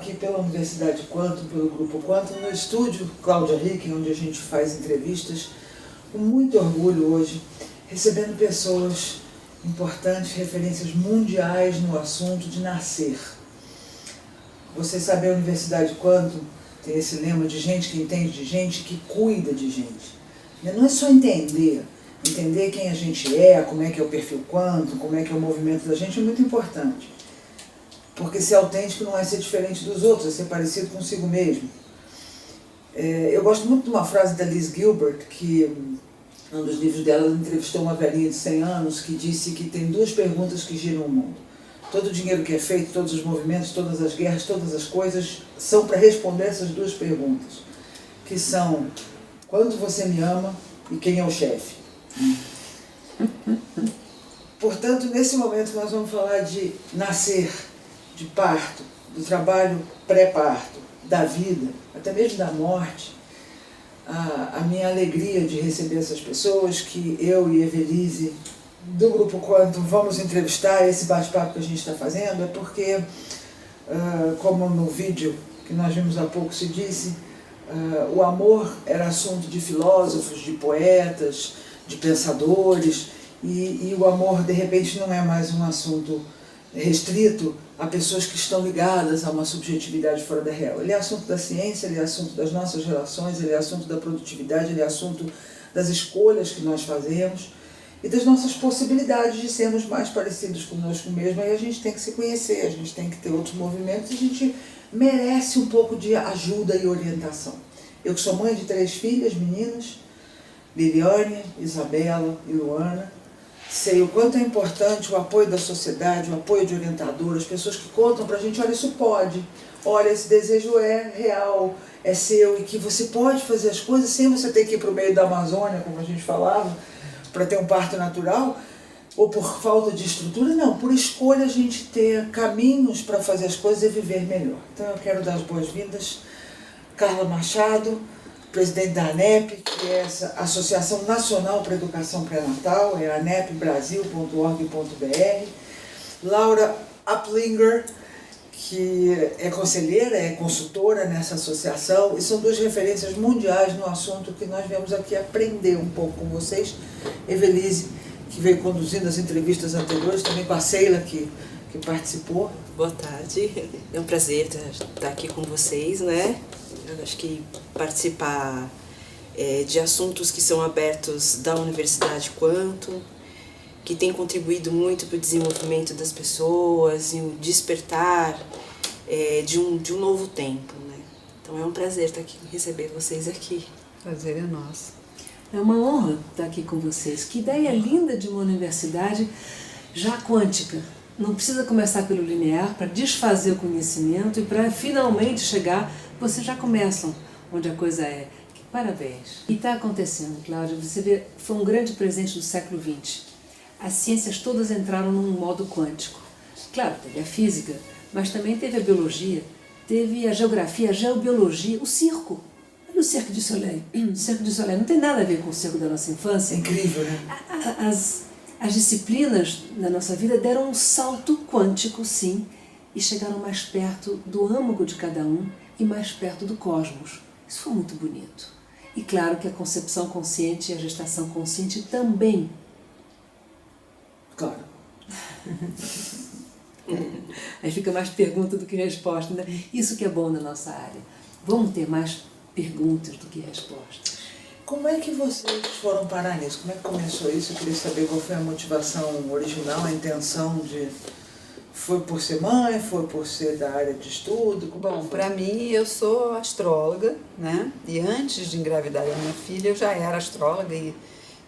aqui pela Universidade Quantum, pelo Grupo Quantum, no estúdio Cláudia Ricken, onde a gente faz entrevistas, com muito orgulho hoje, recebendo pessoas importantes, referências mundiais no assunto de nascer. Vocês sabem, a Universidade Quantum tem esse lema de gente que entende de gente, que cuida de gente. Não é só entender quem a gente é, como é que é o perfil Quantum, como é que é o movimento da gente, é muito importante. Porque ser autêntico não é ser diferente dos outros, é ser parecido consigo mesmo. Eu gosto muito de uma frase da Liz Gilbert, que num dos livros dela ela entrevistou uma velhinha de 100 anos que disse que tem duas perguntas que giram o mundo. Todo o dinheiro que é feito, todos os movimentos, todas as guerras, todas as coisas são para responder essas duas perguntas, que são: quanto você me ama e quem é o chefe? Portanto, nesse momento nós vamos falar de nascer, de parto, do trabalho pré-parto, da vida, até mesmo da morte. A minha alegria de receber essas pessoas que eu e Evelise, do Grupo Quantum, vamos entrevistar. Esse bate-papo que a gente está fazendo é porque, como no vídeo que nós vimos há pouco se disse, o amor era assunto de filósofos, de poetas, de pensadores, e o amor de repente não é mais um assunto restrito a pessoas que estão ligadas a uma subjetividade fora da real. Ele é assunto da ciência, ele é assunto das nossas relações, ele é assunto da produtividade, ele é assunto das escolhas que nós fazemos e das nossas possibilidades de sermos mais parecidos conosco mesmo. Aí a gente tem que se conhecer, a gente tem que ter outros movimentos, e a gente merece um pouco de ajuda e orientação. Eu que sou mãe de 3 filhas, meninas, Liliane, Isabela e Luana, sei o quanto é importante o apoio da sociedade, o apoio de orientadoras, pessoas que contam pra gente: olha, isso pode, olha, esse desejo é real, é seu, e que você pode fazer as coisas sem você ter que ir para o meio da Amazônia, como a gente falava, para ter um parto natural, ou por falta de estrutura. Não, por escolha a gente ter caminhos para fazer as coisas e viver melhor. Então eu quero dar as boas-vindas, Carla Machado, presidente da ANEP, que é essa Associação Nacional para a Educação Pré-Natal, é anepbrasil.org.br. Laura Uplinger, que é conselheira, é consultora nessa associação, e são 2 referências mundiais no assunto que nós viemos aqui aprender um pouco com vocês. Evelise, que veio conduzindo as entrevistas anteriores, também com a Sheila, que participou. Boa tarde, é um prazer estar aqui com vocês, né? Eu acho que participar de assuntos que são abertos da Universidade Quantum, que tem contribuído muito para o desenvolvimento das pessoas e o despertar de um novo tempo, né? Então é um prazer estar aqui, receber vocês aqui. Prazer é nosso. É uma honra estar aqui com vocês. Que ideia linda de uma universidade já quântica. Não precisa começar pelo linear para desfazer o conhecimento e para finalmente chegar. Vocês já começam onde a coisa é. Parabéns. E está acontecendo, Cláudia. Você vê, foi um grande presente do século XX. As ciências todas entraram num modo quântico. Claro, teve a física, mas também teve a biologia, teve a geografia, a geobiologia, o circo. Olha o Cirque du Soleil. O Cirque du Soleil não tem nada a ver com o circo da nossa infância. É incrível, né? As disciplinas da nossa vida deram um salto quântico, sim, e chegaram mais perto do âmago de cada um e mais perto do cosmos. Isso foi muito bonito. E claro que a concepção consciente e a gestação consciente também. Claro. Aí fica mais pergunta do que resposta, né? Isso que é bom na nossa área. Vamos ter mais perguntas do que respostas. Como é que vocês foram parar nisso? Como é que começou isso? Eu queria saber qual foi a motivação original, a intenção de... Foi por ser mãe? Foi por ser da área de estudo? Bom, para mim, eu sou astróloga, né? E antes de engravidar a minha filha, eu já era astróloga e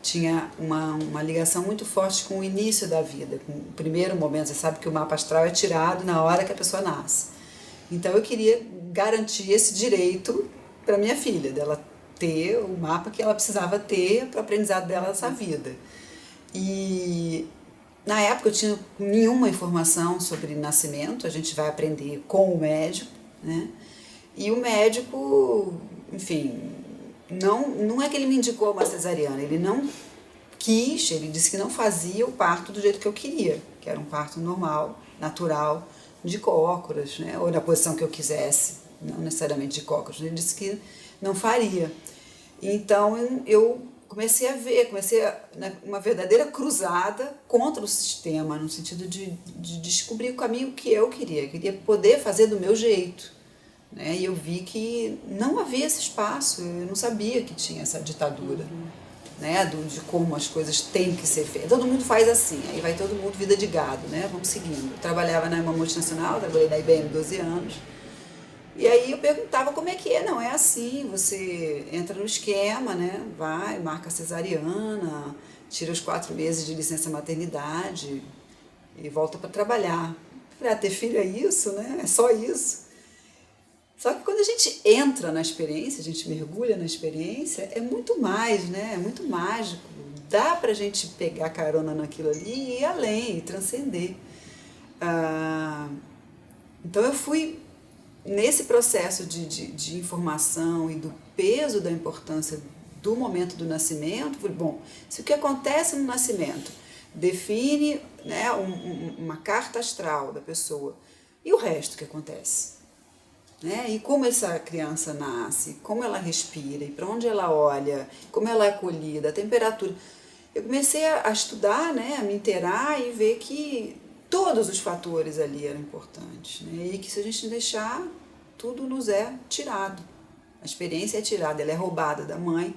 tinha uma ligação muito forte com o início da vida, com o primeiro momento. Você sabe que o mapa astral é tirado na hora que a pessoa nasce. Então eu queria garantir esse direito para minha filha, dela ter o mapa que ela precisava ter para o aprendizado dela nessa vida. E na época eu tinha nenhuma informação sobre nascimento, a gente vai aprender com o médico, né? E o médico, enfim, não é que ele me indicou uma cesariana, ele não quis, ele disse que não fazia o parto do jeito que eu queria, que era um parto normal, natural, de cócoras, né? Ou na posição que eu quisesse, não necessariamente de cócoras. Ele disse que não faria. Então eu comecei uma verdadeira cruzada contra o sistema, no sentido de descobrir o caminho que eu queria poder fazer do meu jeito, né? E eu vi que não havia esse espaço, eu não sabia que tinha essa ditadura, né? De como as coisas têm que ser feitas. Todo mundo faz assim, aí vai todo mundo vida de gado, né? Vamos seguindo. Eu trabalhava numa multinacional, trabalhei na IBM 12 anos, e aí eu perguntava como é que é. Não é assim, você entra no esquema, né? Vai, marca cesariana, tira os 4 meses de licença maternidade e volta para trabalhar. Falei, ter filho é isso, né? É só isso. Só que quando a gente entra na experiência, a gente mergulha na experiência, é muito mais, né? É muito mágico. Dá pra gente pegar carona naquilo ali e ir além, e transcender. Então eu fui nesse processo de informação e do peso da importância do momento do nascimento. Falei, bom, se o que acontece no nascimento define, né, uma carta astral da pessoa, e o resto que acontece? Né? E como essa criança nasce, como ela respira, e para onde ela olha, como ela é acolhida, a temperatura. Eu comecei a estudar, né, a me inteirar e ver que todos os fatores ali eram importantes, né? E que se a gente deixar, tudo nos é tirado. A experiência é tirada, ela é roubada da mãe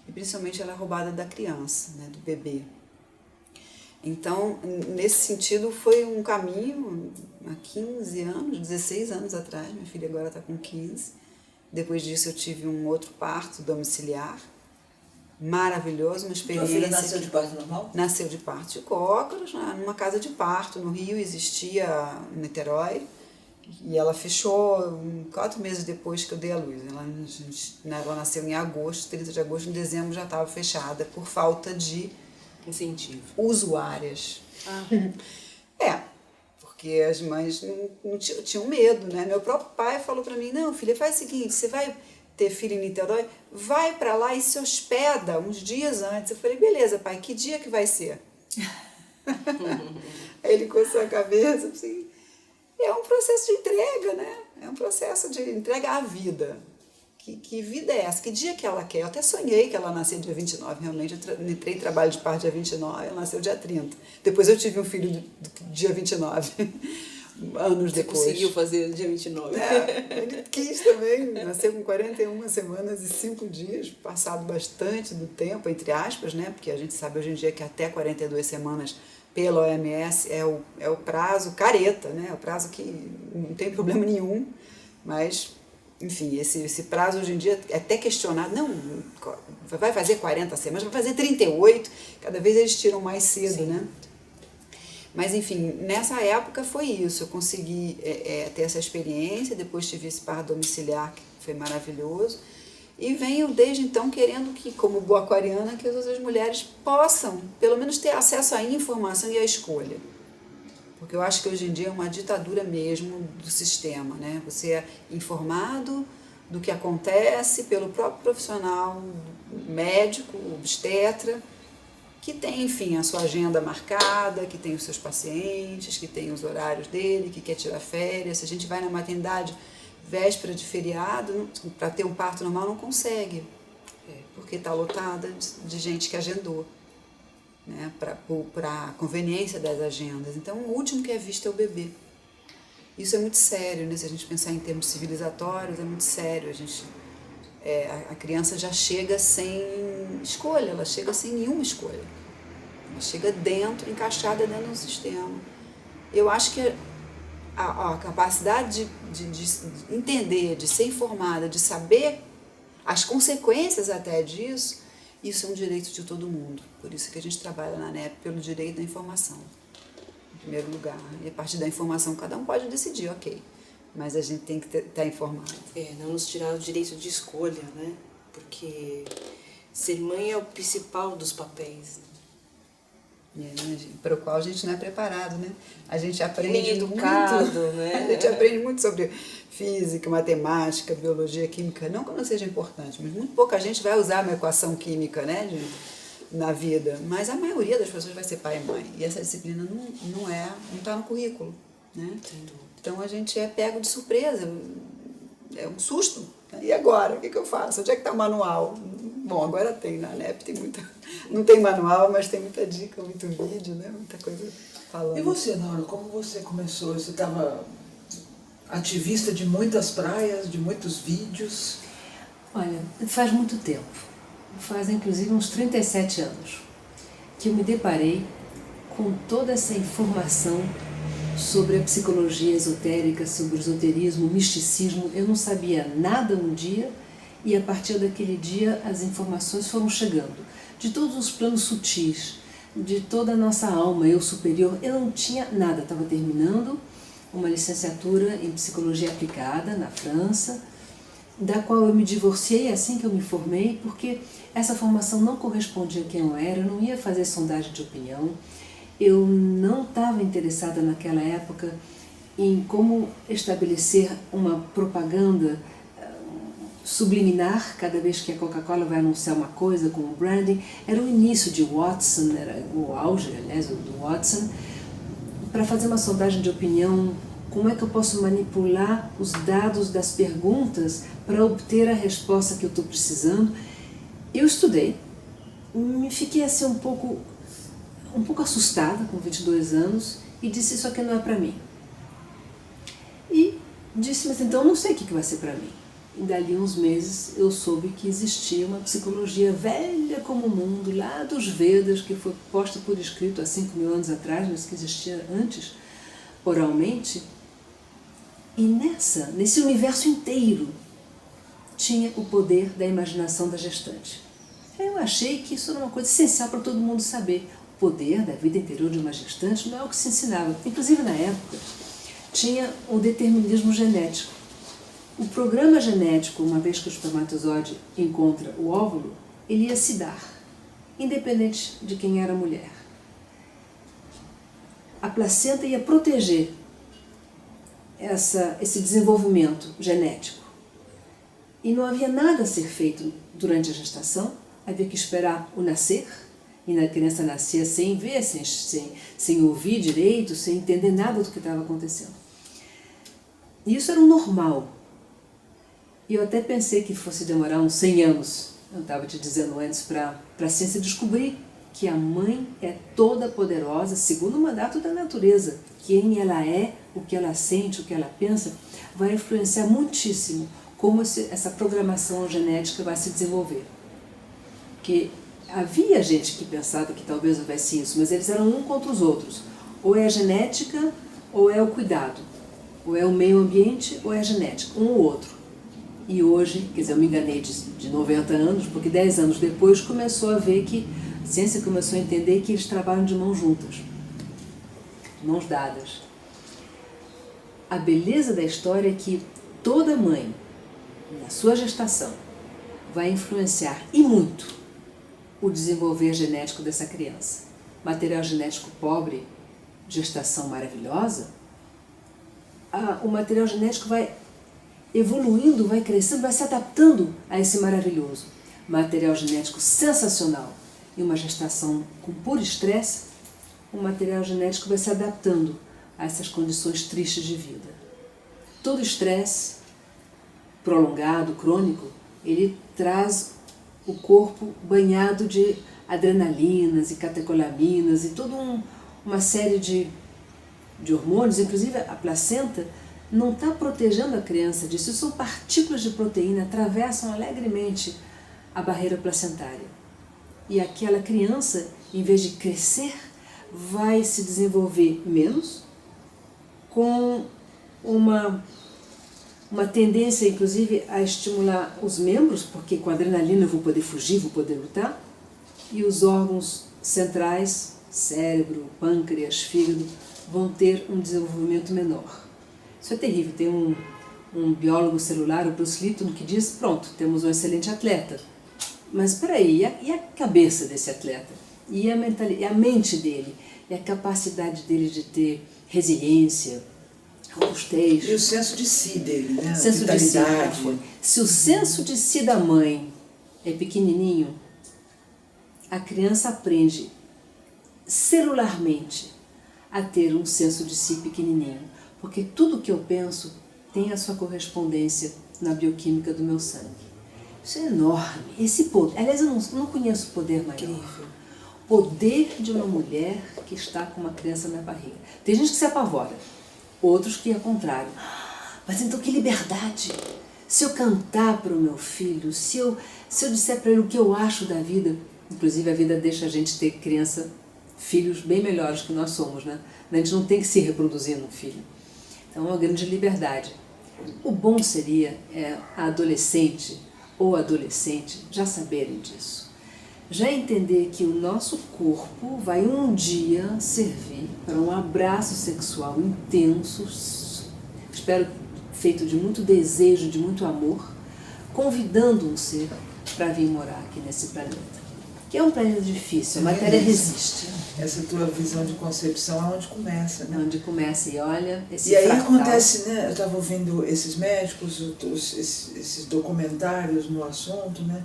e principalmente ela é roubada da criança, né, do bebê. Então, nesse sentido, foi um caminho há 15 anos, 16 anos atrás, minha filha agora está com 15. Depois disso eu tive um outro parto domiciliar, maravilhoso, uma experiência. Sua filha nasceu de parto normal? Nasceu de parto de cócoras, numa casa de parto no Rio, existia em Niterói, e ela fechou 4 meses depois que eu dei a luz. Ela nasceu em agosto, 30 de agosto, em dezembro já estava fechada por falta de incentivo. Usuárias. Porque as mães não tinham medo, né? Meu próprio pai falou para mim, não, filha, faz o seguinte, você vai ter filho em Niterói, vai para lá e se hospeda uns dias antes. Eu falei, beleza, pai, que dia que vai ser? Aí ele coçou a cabeça, assim, é um processo de entrega, né? É um processo de entrega à vida. Que vida é essa? Que dia que ela quer? Eu até sonhei que ela nasceu dia 29, realmente. Eu entrei em trabalho de parto dia 29, ela nasceu dia 30. Depois eu tive um filho dia 29, anos depois. Você conseguiu fazer dia 29. Ele quis também, nasceu com 41 semanas e 5 dias, passado bastante do tempo, entre aspas, né? Porque a gente sabe hoje em dia que até 42 semanas, pela OMS, é o prazo careta, né? É o prazo que não tem problema nenhum, mas... Enfim, esse prazo hoje em dia é até questionado. Não, vai fazer 40 semanas, vai fazer 38. Cada vez eles tiram mais cedo, sim, né? Mas, enfim, nessa época foi isso. Eu consegui ter essa experiência, depois tive esse parto domiciliar, que foi maravilhoso. E venho desde então querendo que, como boa aquariana, que as outras mulheres possam, pelo menos, ter acesso à informação e à escolha. Porque eu acho que hoje em dia é uma ditadura mesmo do sistema, né? Você é informado do que acontece pelo próprio profissional, médico, obstetra, que tem, enfim, a sua agenda marcada, que tem os seus pacientes, que tem os horários dele, que quer tirar férias. Se a gente vai na maternidade, véspera de feriado, para ter um parto normal, não consegue, porque está lotada de gente que agendou, né, para a conveniência das agendas. Então, o último que é visto é o bebê. Isso é muito sério, né? Se a gente pensar em termos civilizatórios, é muito sério. A criança já chega sem escolha, ela chega sem nenhuma escolha. Ela chega dentro, encaixada dentro do sistema. Eu acho que a capacidade de entender, de ser informada, de saber as consequências até disso, isso é um direito de todo mundo. Por isso que a gente trabalha na ANEP pelo direito da informação, em primeiro lugar. E a partir da informação, cada um pode decidir, ok. Mas a gente tem que estar informado. Não nos tirar o direito de escolha, né? Porque ser mãe é o principal dos papéis. Para o qual a gente não é preparado, né? A gente aprende nem educado, muito, né? A gente aprende muito sobre física, matemática, biologia, química. Não que não seja importante, mas muito pouca gente vai usar uma equação química, né, na vida. Mas a maioria das pessoas vai ser pai e mãe. E essa disciplina não está no currículo, né? Sem dúvida. Então a gente é pego de surpresa, é um susto. E agora? O que eu faço? Onde é que está o manual? Bom, agora tem na NEP, tem muita... Não tem manual, mas tem muita dica, muito vídeo, né? Muita coisa falando. E você, Nora, como você começou? Você estava ativista de muitas praias, de muitos vídeos? Olha, faz muito tempo, faz inclusive uns 37 anos, que eu me deparei com toda essa informação sobre a psicologia esotérica, sobre o esoterismo, o misticismo. Eu não sabia nada um dia e a partir daquele dia as informações foram chegando. De todos os planos sutis, de toda a nossa alma, eu superior, eu não tinha nada. Estava terminando uma licenciatura em psicologia aplicada na França, da qual eu me divorciei assim que eu me formei, porque essa formação não correspondia a quem eu era, eu não ia fazer sondagem de opinião. Eu não estava interessada naquela época em como estabelecer uma propaganda subliminar cada vez que a Coca-Cola vai anunciar uma coisa com o branding. Era o início de Watson, era o auge, aliás, do Watson, para fazer uma sondagem de opinião. Como é que eu posso manipular os dados das perguntas para obter a resposta que eu estou precisando? Eu estudei, me fiquei assim um pouco assustada com 22 anos e disse: isso aqui não é para mim. E disse: mas então eu não sei o que vai ser para mim. E dali uns meses eu soube que existia uma psicologia velha como o mundo, lá dos Vedas, que foi posta por escrito há 5.000 anos atrás, mas que existia antes, oralmente. E nesse universo inteiro tinha o poder da imaginação da gestante. Eu achei que isso era uma coisa essencial para todo mundo saber. O poder da vida interior de uma gestante não é o que se ensinava. Inclusive, na época, tinha o determinismo genético. O programa genético, uma vez que o espermatozoide encontra o óvulo, ele ia se dar, independente de quem era a mulher. A placenta ia proteger esse desenvolvimento genético. E não havia nada a ser feito durante a gestação, havia que esperar o nascer, e a criança nascia sem ver, sem ouvir direito, sem entender nada do que estava acontecendo. E isso era o normal. E eu até pensei que fosse demorar uns 100 anos, eu estava te dizendo antes, para a ciência descobrir que a mãe é toda poderosa, segundo o mandato da natureza. Quem ela é, o que ela sente, o que ela pensa, vai influenciar muitíssimo como essa programação genética vai se desenvolver. Porque havia gente que pensava que talvez houvesse isso, mas eles eram um contra os outros. Ou é a genética, ou é o cuidado. Ou é o meio ambiente, ou é a genética, um ou outro. E hoje, quer dizer, eu me enganei de 90 anos, porque 10 anos depois começou a ver que a ciência começou a entender que eles trabalham de mãos juntas, de mãos dadas. A beleza da história é que toda mãe, na sua gestação, vai influenciar, e muito, o desenvolver genético dessa criança. Material genético pobre, gestação maravilhosa, o material genético vai evoluindo, vai crescendo, vai se adaptando a esse maravilhoso. Material genético sensacional e uma gestação com puro estresse, o material genético vai se adaptando a essas condições tristes de vida. Todo estresse prolongado, crônico, ele traz o corpo banhado de adrenalinas e catecolaminas e toda uma série de hormônios, inclusive a placenta não está protegendo a criança disso. São partículas de proteína, atravessam alegremente a barreira placentária. E aquela criança, em vez de crescer, vai se desenvolver menos, com uma tendência, inclusive, a estimular os membros, porque com a adrenalina eu vou poder fugir, vou poder lutar, e os órgãos centrais, cérebro, pâncreas, fígado, vão ter um desenvolvimento menor. Isso é terrível. Tem um biólogo celular, o Bruce Lipton, que diz: pronto, temos um excelente atleta. Mas espera aí, e a cabeça desse atleta? E a mente dele? E a capacidade dele de ter resiliência, robustez? E o senso de si dele, né? Senso de si. Se o senso de si da mãe é pequenininho, a criança aprende celularmente a ter um senso de si pequenininho. porque tudo que eu penso tem a sua correspondência na bioquímica do meu sangue. Isso é enorme. Esse poder, aliás, eu não conheço poder maior. Incrível. Poder de uma mulher que está com uma criança na barriga. Tem gente que se apavora, outros que é o contrário. Mas então que liberdade! Se eu cantar para o meu filho, se eu disser para ele o que eu acho da vida, inclusive a vida deixa a gente ter criança, filhos bem melhores que nós somos, né? A gente não tem que se reproduzir no filho. Então é uma grande liberdade. O bom seria a adolescente ou adolescente já saberem disso. Já entender que o nosso corpo vai um dia servir para um abraço sexual intenso, espero feito de muito desejo, de muito amor, convidando um ser para vir morar aqui nesse planeta. Que é um planeta difícil, a matéria resiste. Essa tua visão de concepção é onde começa, né? É onde começa, e olha, esse E aí fractal. acontece, né? Eu estava ouvindo esses médicos, esses documentários no assunto, né?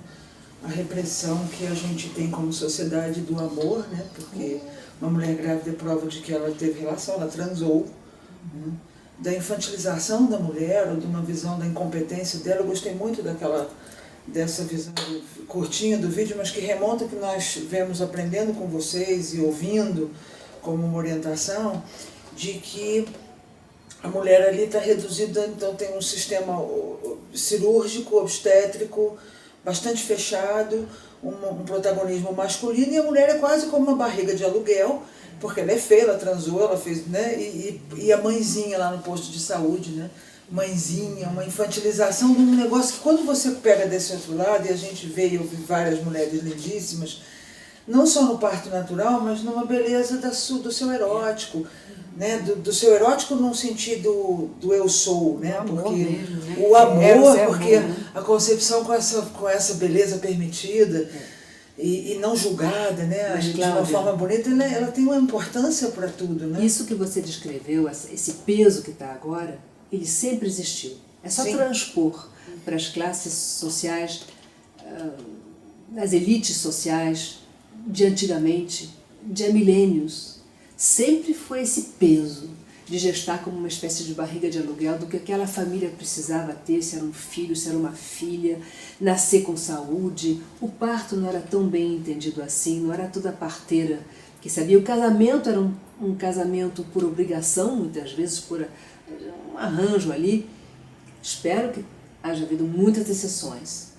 A repressão que a gente tem como sociedade do amor, né? Porque uma mulher grávida é prova de que ela teve relação, ela transou, né? Da infantilização da mulher, ou de uma visão da incompetência dela. Eu gostei muito dessa visão curtinha do vídeo, mas que remonta que nós vemos aprendendo com vocês e ouvindo como uma orientação, de que a mulher ali está reduzida, então tem um sistema cirúrgico, obstétrico, bastante fechado, um protagonismo masculino, e a mulher é quase como uma barriga de aluguel, porque ela é feia, ela transou, ela fez, né? E a mãezinha lá no posto de saúde, né? Mãezinha, uma infantilização de um negócio que quando você pega desse outro lado, e a gente vê e ouve várias mulheres lindíssimas, não só no parto natural, mas numa beleza do seu erótico, né? Do seu erótico num sentido do eu sou, né? Porque mesmo, né? o amor, É, porque amor, né? a concepção com essa beleza permitida e não julgada, né? Mas, De uma Cláudia, forma bonita, ela tem uma importância para tudo, né? Isso que você descreveu, esse peso que está agora, ele sempre existiu. É só Sim. transpor para as classes sociais, as elites sociais de antigamente, de há milênios. Sempre foi esse peso de gestar como uma espécie de barriga de aluguel do que aquela família precisava ter, se era um filho, se era uma filha, nascer com saúde. O parto não era tão bem entendido assim, não era toda parteira que sabia. O casamento era um casamento por obrigação, muitas vezes por um arranjo ali. Espero que haja havido muitas exceções,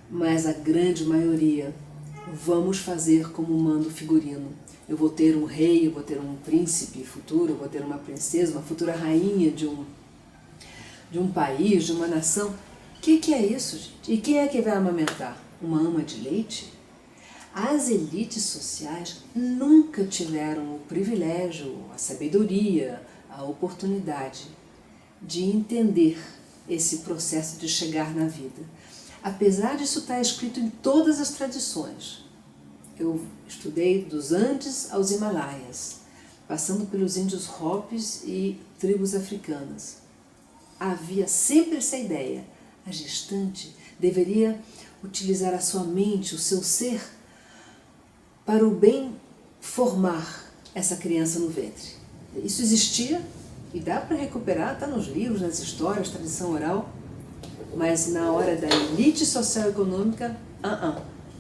mas a grande maioria vamos fazer como manda o figurino. Eu vou ter um rei, eu vou ter um príncipe futuro, eu vou ter uma princesa, uma futura rainha de um país, de uma nação. O que é isso, gente? E quem é que vai amamentar? Uma ama de leite? As elites sociais nunca tiveram o privilégio, a sabedoria, a oportunidade de entender esse processo de chegar na vida. Apesar disso estar escrito em todas as tradições. Eu estudei dos Andes aos Himalaias, passando pelos índios Hopis e tribos africanas. Havia sempre essa ideia. A gestante deveria utilizar a sua mente, o seu ser, para o bem formar essa criança no ventre. Isso existia e dá para recuperar, está nos livros, nas histórias, tradição oral, mas na hora da elite social e econômica,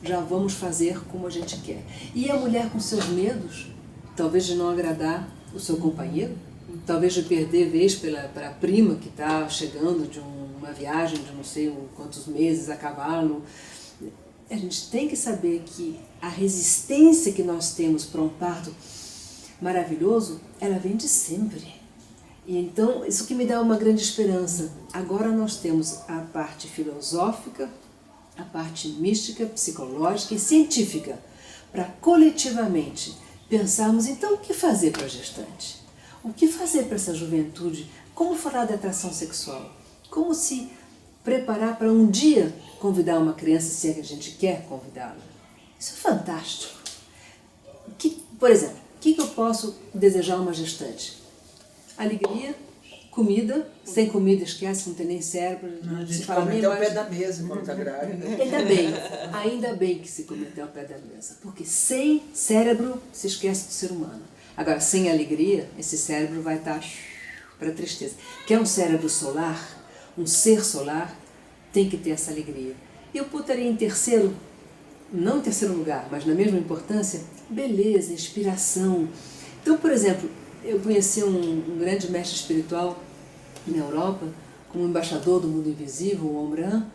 já vamos fazer como a gente quer. E a mulher com seus medos, talvez de não agradar o seu companheiro, talvez de perder vez para a prima que está chegando de uma viagem de não sei quantos meses a cavalo. A gente tem que saber que a resistência que nós temos para um parto maravilhoso, ela vem de sempre. E então, isso que me dá uma grande esperança. Agora nós temos a parte filosófica, a parte mística, psicológica e científica, para coletivamente pensarmos, então, o que fazer para a gestante? O que fazer para essa juventude? Como falar da atração sexual? Como se preparar para um dia convidar uma criança, se é que a gente quer convidá-la? Isso é fantástico. Por exemplo, o que eu posso desejar a uma gestante? Alegria, comida. Sem comida, esquece, não tem nem cérebro. A Se gente fala come nem até o mais. pé da mesa quando está grávida. Ainda bem que se come até o pé da mesa, porque sem cérebro se esquece do ser humano. Agora, sem alegria, esse cérebro vai estar para a tristeza. Quer um cérebro solar, um ser solar, tem que ter essa alegria. Eu botaria em terceiro, não em terceiro lugar, mas na mesma importância, beleza, inspiração. Então, por exemplo, eu conheci um grande mestre espiritual na Europa, como embaixador do mundo invisível, o Omran.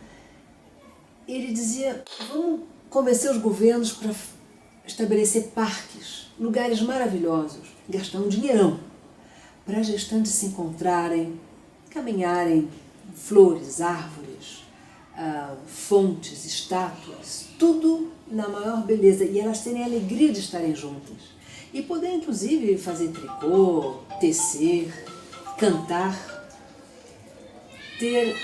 Ele dizia, vamos convencer os governos para estabelecer parques, lugares maravilhosos, gastar um dinheirão para as gestantes se encontrarem, caminharem, flores, árvores, fontes, estátuas, tudo na maior beleza, e elas terem a alegria de estarem juntas. E poder, inclusive, fazer tricô, tecer, cantar, ter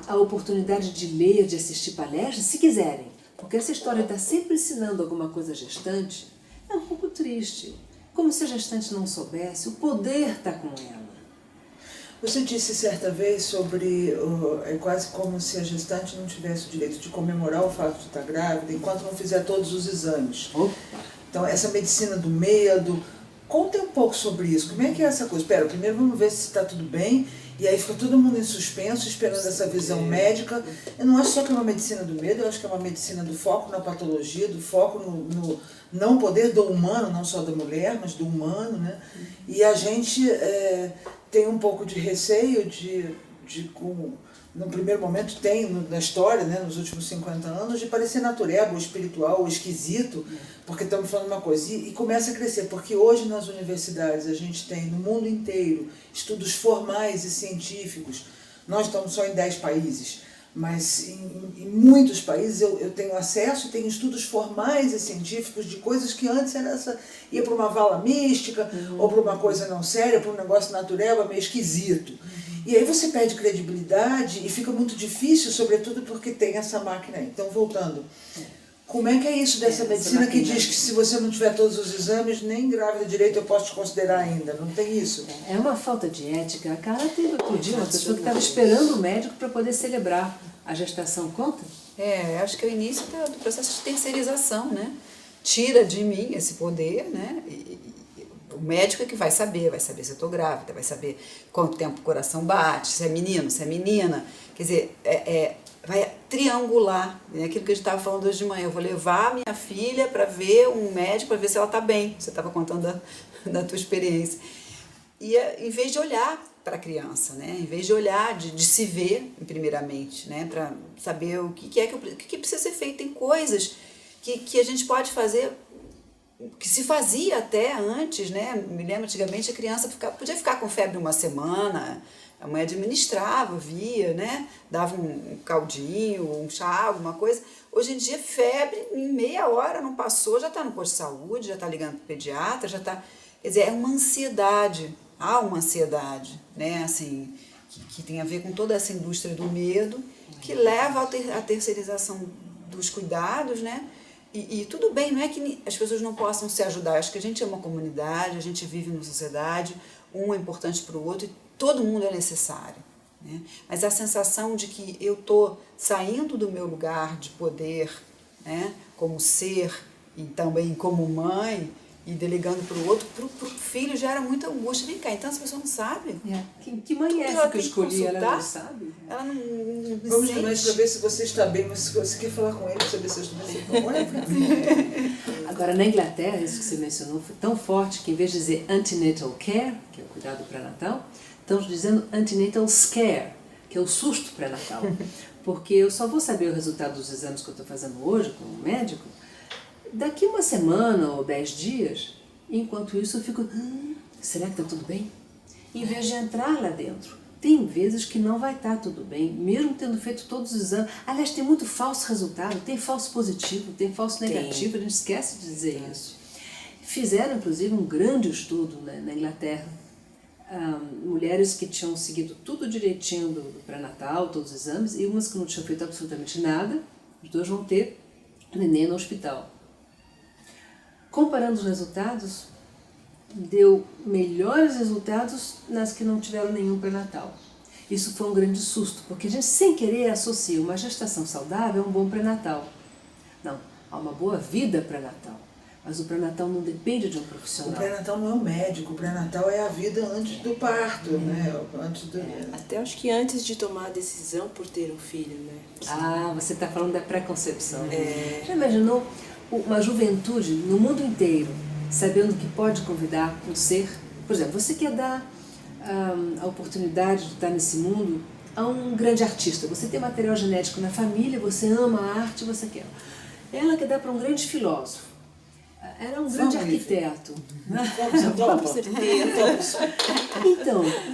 a oportunidade de ler, de assistir palestras, se quiserem. Porque essa história de estar sempre ensinando alguma coisa à gestante é um pouco triste. Como se a gestante não soubesse, o poder está com ela. Você disse certa vez sobre, é quase como se a gestante não tivesse o direito de comemorar o fato de estar grávida enquanto não fizer todos os exames. Opa. Então, essa medicina do medo, conta um pouco sobre isso. Como é que é essa coisa? Espera, primeiro vamos ver se está tudo bem, e aí fica todo mundo em suspenso, esperando essa visão médica. Eu não acho só que é uma medicina do medo, eu acho que é uma medicina do foco na patologia, do foco no não poder do humano, não só da mulher, mas do humano, né? E a gente tem um pouco de receio no primeiro momento tem na história, né, nos últimos 50 anos, de parecer natureba, ou espiritual, ou esquisito, porque estamos falando uma coisa. E começa a crescer, porque hoje nas universidades a gente tem no mundo inteiro estudos formais e científicos. Nós estamos só em 10 países, mas em muitos países eu tenho acesso, tenho estudos formais e científicos de coisas que antes ia para uma vala mística, ou para uma coisa não séria, para um negócio natureba, meio esquisito. E aí você perde credibilidade e fica muito difícil, sobretudo porque tem essa máquina aí. Então, voltando, como é que é isso dessa medicina que diz que se você não tiver todos os exames, nem grávida direito eu posso te considerar ainda? Não tem isso? É uma falta de ética. A Carla teve outro dia uma pessoa que estava esperando o médico para poder celebrar a gestação. Conta? Acho que é o início do processo de terceirização, né? Tira de mim esse poder, né? O médico é que vai saber se eu estou grávida, vai saber quanto tempo o coração bate, se é menino, se é menina. Quer dizer, vai triangular, né? Aquilo que a gente estava falando hoje de manhã. Eu vou levar a minha filha para ver um médico, para ver se ela está bem. Você estava contando da tua experiência. E em vez de olhar para a criança, né? Em vez de olhar, de se ver primeiramente, né? Para saber o que precisa ser feito. Tem coisas que a gente pode fazer, que se fazia até antes, né? Me lembro, antigamente a criança podia ficar com febre uma semana, a mãe administrava, via, né? Dava um caldinho, um chá, alguma coisa. Hoje em dia, febre, em meia hora não passou, já está no posto de saúde, já está ligando para o pediatra, já está... Quer dizer, é uma ansiedade, há uma ansiedade, né? Assim, que tem a ver com toda essa indústria do medo, que leva à terceirização dos cuidados, né? E tudo bem, não é que as pessoas não possam se ajudar, acho que a gente é uma comunidade, a gente vive numa sociedade, um é importante para o outro e todo mundo é necessário, né? Mas a sensação de que eu estou saindo do meu lugar de poder, né, como ser e também como mãe, e delegando para o outro, para o filho gera muita angústia. Vem cá, então essa pessoa não sabe. Que mãe é essa que eu escolhi? Ela não sabe? Ela não Vamos nós para ver se você está bem, mas se você quer falar com ele, saber se eu estou bem, olha para mim. Agora, na Inglaterra, isso que você mencionou foi tão forte que, em vez de dizer antenatal care, que é o cuidado pré-natal, estamos dizendo antenatal scare, que é o susto pré-natal. Porque eu só vou saber o resultado dos exames que eu estou fazendo hoje como médico daqui uma semana ou 10 dias. Enquanto isso eu fico, será que está tudo bem? Em vez de entrar lá dentro. Tem vezes que não vai estar tudo bem, mesmo tendo feito todos os exames. Aliás, tem muito falso resultado, tem falso positivo, tem falso negativo, a gente esquece de dizer isso. Fizeram, inclusive, um grande estudo na Inglaterra. Mulheres que tinham seguido tudo direitinho do pré-natal, todos os exames, e umas que não tinham feito absolutamente nada, os dois vão ter neném no hospital. Comparando os resultados, deu melhores resultados nas que não tiveram nenhum pré-natal. Isso foi um grande susto, porque a gente sem querer associa uma gestação saudável a um bom pré-natal. Não, há uma boa vida pré-natal. Mas o pré-natal não depende de um O profissional. pré-natal não é um médico, o pré-natal é a vida antes do parto, né? Antes do... Até acho que antes de tomar a decisão por ter um filho, né? Ah, você está falando da pré-concepção. É. Já imaginou uma juventude no mundo inteiro sabendo que pode convidar um ser? Por exemplo, você quer dar a oportunidade de estar nesse mundo a um grande artista. Você tem material genético na família, você ama a arte, você quer. Ela quer dar para um grande filósofo. Era um grande arquiteto. Com certeza.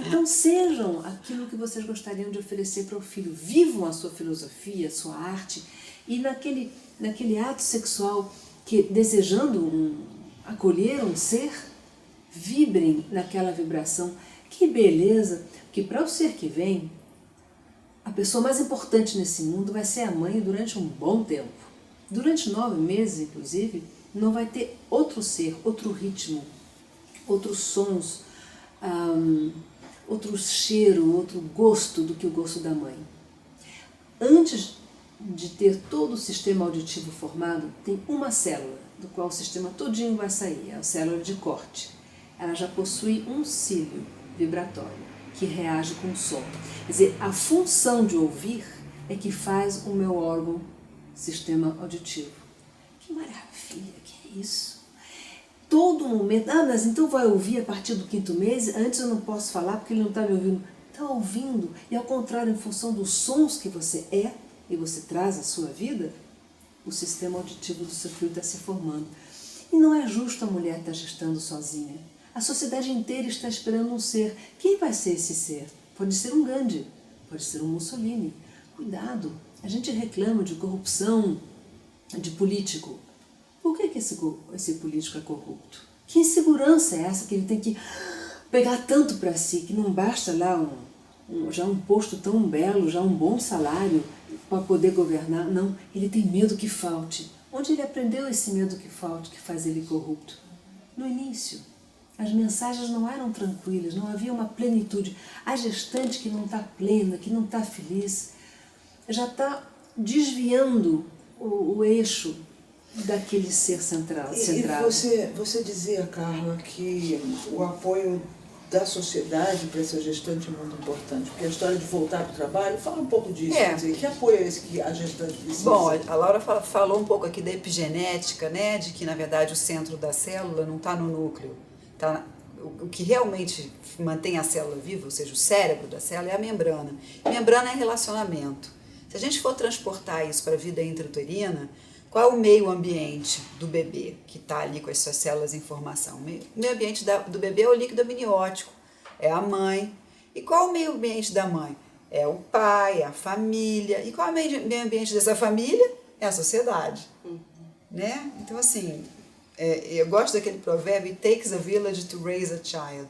Então sejam aquilo que vocês gostariam de oferecer para o filho. Vivam a sua filosofia, a sua arte. E naquele ato sexual, que desejando acolher um ser, vibrem naquela vibração. Que beleza! Que para o ser que vem, a pessoa mais importante nesse mundo vai ser a mãe durante um bom tempo. Durante 9 meses, inclusive, não vai ter outro ser, outro ritmo, outros sons, outro cheiro, outro gosto do que o gosto da mãe. Antes de ter todo o sistema auditivo formado, tem uma célula, do qual o sistema todinho vai sair, é a célula de corte. Ela já possui um cílio vibratório, que reage com o som. Quer dizer, a função de ouvir é que faz o meu órgão, sistema auditivo. Que maravilha, que é isso? Todo momento, mas então vai ouvir a partir do 5º mês, antes eu não posso falar porque ele não está me ouvindo. Está ouvindo, e ao contrário, em função dos sons que você é, e você traz à sua vida, o sistema auditivo do seu filho está se formando. E não é justo a mulher estar gestando sozinha. A sociedade inteira está esperando um ser. Quem vai ser esse ser? Pode ser um Gandhi, pode ser um Mussolini. Cuidado, a gente reclama de corrupção, de político. Por que esse político é corrupto? Que insegurança é essa que ele tem que pegar tanto para si, que não basta lá já um posto tão belo, já um bom salário para poder governar? Não, ele tem medo que falte. Onde ele aprendeu esse medo que falte, que faz ele corrupto? No início. As mensagens não eram tranquilas, não havia uma plenitude. A gestante que não está plena, que não está feliz, já está desviando o eixo daquele ser central. E você dizia, Carla, que o apoio da sociedade para essa gestante é muito importante, porque a história de voltar para o trabalho, fala um pouco disso, quer dizer, que apoio é esse que a gestante precisa? Bom, a Laura falou um pouco aqui da epigenética, né, de que na verdade o centro da célula não está no núcleo, o que realmente mantém a célula viva, ou seja, o cérebro da célula, é a membrana. Membrana é relacionamento. Se a gente for transportar isso para a vida intrauterina, qual é o meio ambiente do bebê que está ali com as suas células em formação? O meio ambiente do bebê é o líquido amniótico, é a mãe. E qual é o meio ambiente da mãe? É o pai, é a família. E qual é o meio ambiente dessa família? É a sociedade. Né? Então, assim, eu gosto daquele provérbio, it takes a village to raise a child.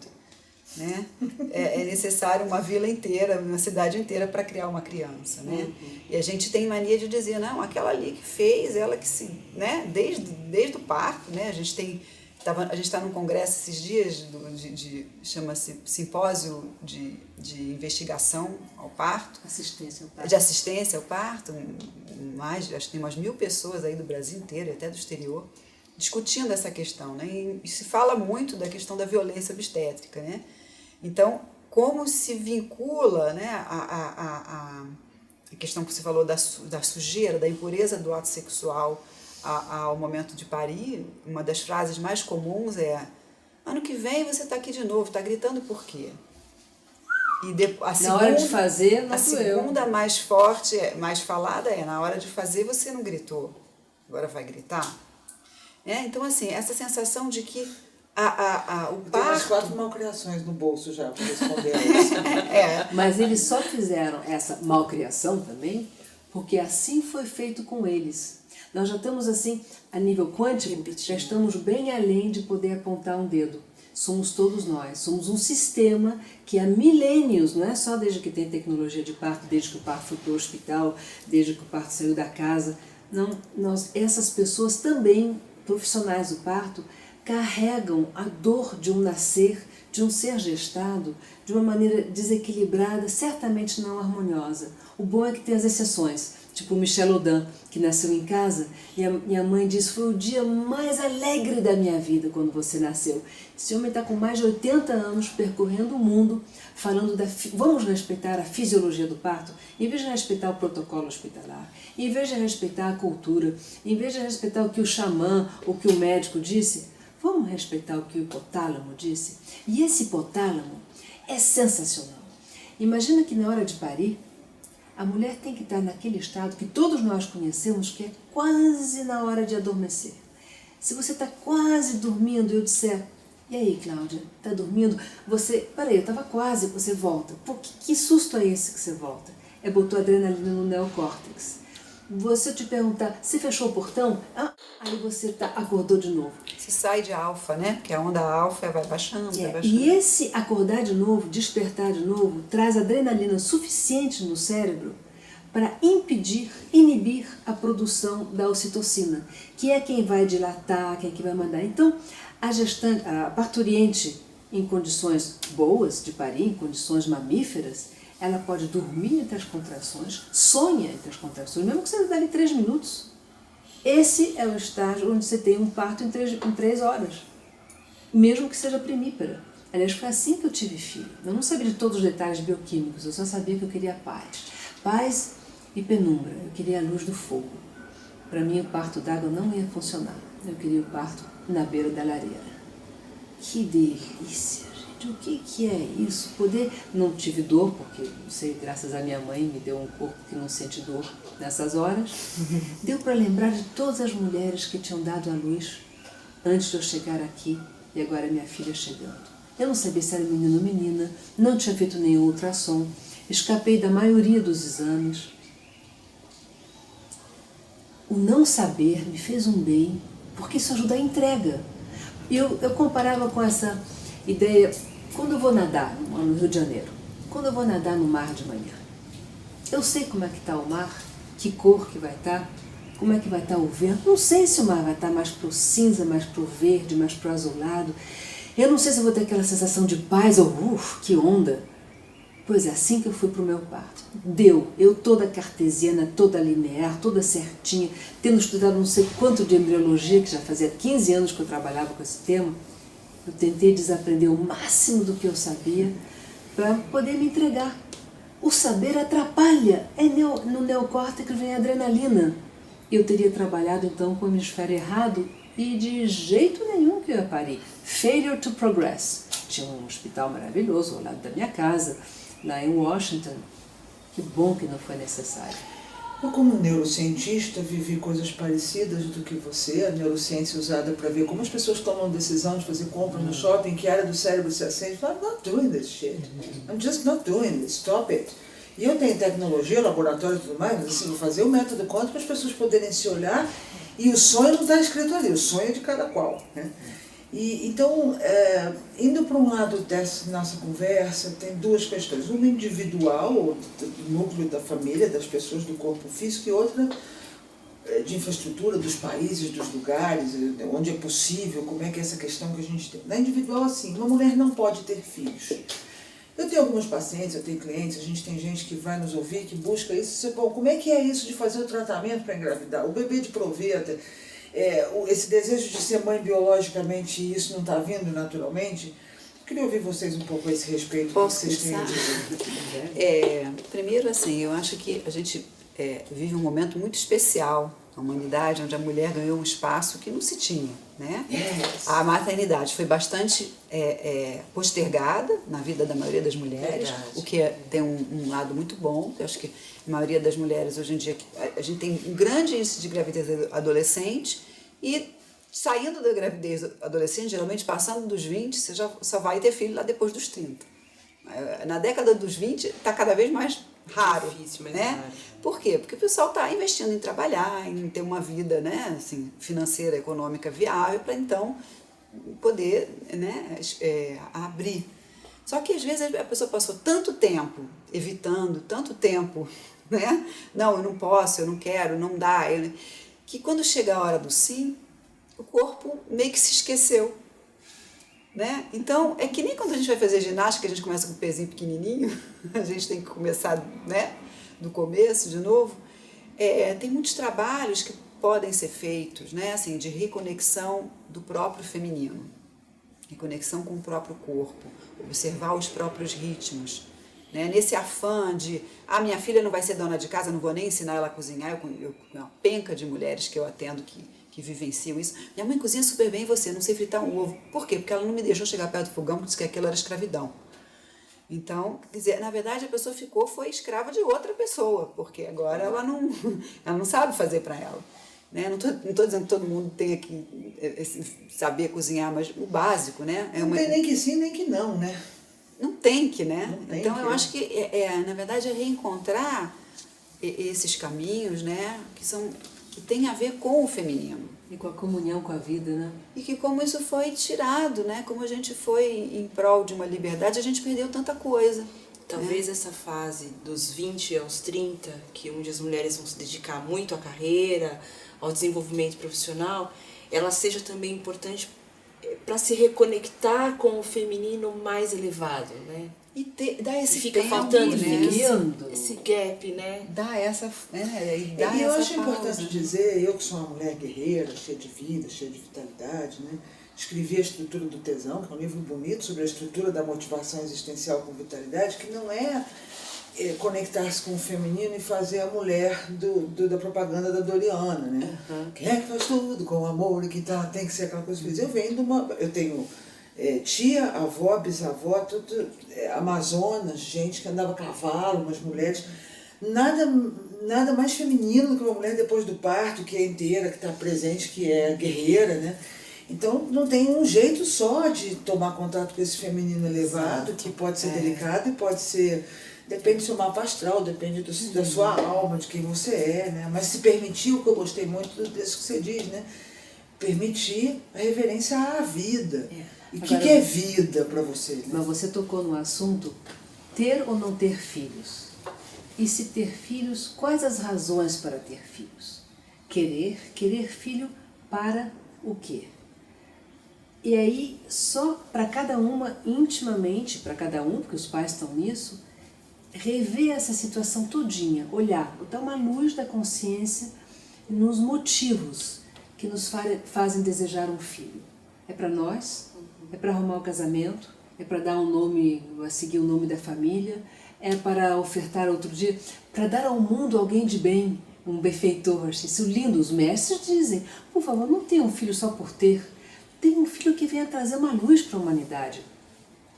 Né? É necessário uma vila inteira, uma cidade inteira para criar uma criança, né? E a gente tem mania de dizer, não, aquela ali que fez, ela que se, né? Desde o parto, né? A gente está num congresso esses dias chama-se Simpósio de Investigação ao Parto, de assistência ao parto, acho que tem umas 1000 pessoas aí do Brasil inteiro, até do exterior, discutindo essa questão, né? E se fala muito da questão da violência obstétrica, né? Então, como se vincula, né, a questão que você falou da sujeira, da impureza do ato sexual ao momento de parir? Uma das frases mais comuns é: ano que vem você está aqui de novo, está gritando por quê? E na hora de fazer, não a segunda mais forte, mais falada é: na hora de fazer você não gritou, agora vai gritar? Então, assim, essa sensação de que o Tem umas parto... 4 malcriações no bolso já para responder a isso. Mas eles só fizeram essa malcriação também porque assim foi feito com eles. Nós já estamos assim, a nível quântico, já estamos bem além de poder apontar um dedo. Somos todos nós, somos um sistema que há milênios, não é só desde que tem tecnologia de parto, desde que o parto foi para o hospital, desde que o parto saiu da casa. Não, essas pessoas também, profissionais do parto, carregam a dor de um nascer, de um ser gestado, de uma maneira desequilibrada, certamente não harmoniosa. O bom é que tem as exceções. tipo Michel Audin, que nasceu em casa, e a minha mãe disse, foi o dia mais alegre da minha vida quando você nasceu. Esse homem está com mais de 80 anos percorrendo o mundo, falando vamos respeitar a fisiologia do parto, em vez de respeitar o protocolo hospitalar, em vez de respeitar a cultura, em vez de respeitar o que o xamã, o que o médico disse, vamos respeitar o que o hipotálamo disse. E esse hipotálamo é sensacional. Imagina que na hora de parir, a mulher tem que estar naquele estado que todos nós conhecemos, que é quase na hora de adormecer. Se você está quase dormindo e eu disser, e aí, Cláudia, está dormindo? Peraí, eu estava quase, você volta. Pô, que susto é esse que você volta? Botou adrenalina no neocórtex. Se eu te perguntar, você fechou o portão? Aí você acordou de novo. Você sai de alfa, né? Porque a onda alfa vai baixando, vai baixando. E esse acordar de novo, despertar de novo, traz adrenalina suficiente no cérebro para inibir a produção da ocitocina, que é quem vai dilatar, quem é que vai mandar. Então, a parturiente em condições boas de parir, em condições mamíferas, ela pode dormir entre as contrações, sonha entre as contrações, mesmo que você dê 3 minutos. Esse é o estágio onde você tem um parto em 3 horas, mesmo que seja primípara. Aliás, foi assim que eu tive filho. Eu não sabia de todos os detalhes bioquímicos, eu só sabia que eu queria paz. Paz e penumbra, eu queria a luz do fogo. Para mim, o parto d'água não ia funcionar. Eu queria o parto na beira da lareira. Que delícia, gente! O que é isso? Não tive dor, porque, não sei, graças à minha mãe, me deu um corpo que não sente dor nessas horas. Deu para lembrar de todas as mulheres que tinham dado à luz antes de eu chegar aqui e agora minha filha chegando. Eu não sabia se era menino ou menina, não tinha feito nenhum ultrassom, escapei da maioria dos exames. O não saber me fez um bem, porque isso ajuda a entrega. Eu comparava com essa ideia, quando eu vou nadar no Rio de Janeiro, quando eu vou nadar no mar de manhã, eu sei como é que está o mar, que cor que vai estar, como é que vai estar o vento, não sei se o mar vai estar mais para o cinza, mais para o verde, mais para o azulado, eu não sei se eu vou ter aquela sensação de paz ou que onda. Pois é, assim que eu fui para o meu parto. Eu toda cartesiana, toda linear, toda certinha, tendo estudado não sei quanto de embriologia, que já fazia 15 anos que eu trabalhava com esse tema, eu tentei desaprender o máximo do que eu sabia para poder me entregar. O saber atrapalha, no neocórtex vem a adrenalina. Eu teria trabalhado então com o hemisfério errado e de jeito nenhum que eu ia parir. Failure to progress. Tinha um hospital maravilhoso ao lado da minha casa, lá em Washington. Que bom que não foi necessário. Eu, como neurocientista, vivi coisas parecidas do que você. A neurociência usada para ver como as pessoas tomam decisão de fazer compra no shopping, em que área do cérebro se acende. I'm not doing this shit. I'm just not doing this. Stop it. E eu tenho tecnologia, laboratório e tudo mais, mas assim, vou fazer o método quântico para as pessoas poderem se olhar, e o sonho não está escrito ali, o sonho é de cada qual, né? Então, indo para um lado dessa nossa conversa, tem 2 questões. Uma individual, do núcleo da família, das pessoas, do corpo físico, e outra de infraestrutura dos países, dos lugares, onde é possível, como é que é essa questão que a gente tem. Na individual, assim, uma mulher não pode ter filhos. Eu tenho algumas pacientes, eu tenho clientes, a gente tem gente que vai nos ouvir, que busca isso. Bom, como é que é isso de fazer o tratamento para engravidar? O bebê de proveta, esse desejo de ser mãe biologicamente, isso não está vindo naturalmente? Eu queria ouvir vocês um pouco a esse respeito. Posso que vocês têm a dizer? Primeiro, assim, eu acho que a gente vive um momento muito especial na humanidade, onde a mulher ganhou um espaço que não se tinha, né? Yes. A maternidade foi bastante postergada na vida da maioria das mulheres, Verdade. o que tem um lado muito bom. Eu acho que a maioria das mulheres hoje em dia, a gente tem um grande índice de gravidez adolescente, e saindo da gravidez adolescente, geralmente passando dos 20, você já só vai ter filho lá depois dos 30. Na década dos 20 está cada vez mais raro, difícil, né? raro. Por quê? Porque o pessoal está investindo em trabalhar, em ter uma vida, né, assim, financeira, econômica viável, para então poder, né, abrir. Só que às vezes a pessoa passou tanto tempo evitando, tanto tempo, né? Não, eu não posso, eu não quero, não dá, que quando chega a hora do sim, o corpo meio que se esqueceu, né? Então, é que nem quando a gente vai fazer ginástica, a gente começa com o pezinho pequenininho, a gente tem que começar, né, do começo de novo. Tem muitos trabalhos que podem ser feitos, né, assim, de reconexão do próprio feminino, reconexão com o próprio corpo, observar os próprios ritmos, né, nesse afã de, minha filha não vai ser dona de casa, não vou nem ensinar ela a cozinhar, uma penca de mulheres que eu atendo que vivenciam isso. Minha mãe cozinha super bem, você não sei fritar um ovo. Por quê? Porque ela não me deixou chegar perto do fogão, porque disse que aquilo era escravidão. Então, quer dizer, na verdade a pessoa foi escrava de outra pessoa, porque agora ela não sabe fazer para ela. Né? Não estou dizendo que todo mundo tenha que saber cozinhar, mas o básico, né? Não tem nem que sim, nem que não, né? Não tem que, né? Não tem então que, eu acho que, na verdade, é reencontrar esses caminhos, né? Que tem a ver com o feminino. E com a comunhão com a vida, né? E que como isso foi tirado, né? Como a gente foi em prol de uma liberdade, a gente perdeu tanta coisa. Talvez essa fase dos 20 aos 30, que onde as mulheres vão se dedicar muito à carreira, ao desenvolvimento profissional, ela seja também importante para se reconectar com o feminino mais elevado, né? E dar esse fica tempo, faltando, né? fica esse gap, né? Dá essa... E eu acho importante dizer, eu que sou uma mulher guerreira, cheia de vida, cheia de vitalidade, né? Escrevi A Estrutura do Tesão, que é um livro bonito sobre a estrutura da motivação existencial com vitalidade, que não é conectar-se com o feminino e fazer a mulher da propaganda da Doriana, né? Quem é que faz tudo com amor e que então tem que ser aquela coisa feliz? Eu tenho tia, avó, bisavó, tudo amazonas, gente que andava a cavalo, umas mulheres, nada mais feminino do que uma mulher depois do parto, que é inteira, que está presente, que é guerreira, né? Então não tem um jeito só de tomar contato com esse feminino elevado, que pode ser delicado e pode ser... Depende do seu mapa astral, depende da sua alma, de quem você é, né? Mas se permitir, o que eu gostei muito disso que você diz, né? Permitir a reverência à vida. E o que é vida para você? Né? Mas você tocou no assunto ter ou não ter filhos. E se ter filhos, quais as razões para ter filhos? Querer filho para o quê? E aí, só para cada uma, intimamente, para cada um, porque os pais estão nisso, rever essa situação todinha, olhar, botar uma luz da consciência nos motivos que nos fazem desejar um filho. É para nós, é para arrumar o casamento, é para dar um nome, seguir o nome da família, é para ofertar outro dia, para dar ao mundo alguém de bem, um benfeitor. Isso é lindo, os mestres dizem, por favor, não tenha um filho só por ter, tenha um filho que venha trazer uma luz para a humanidade.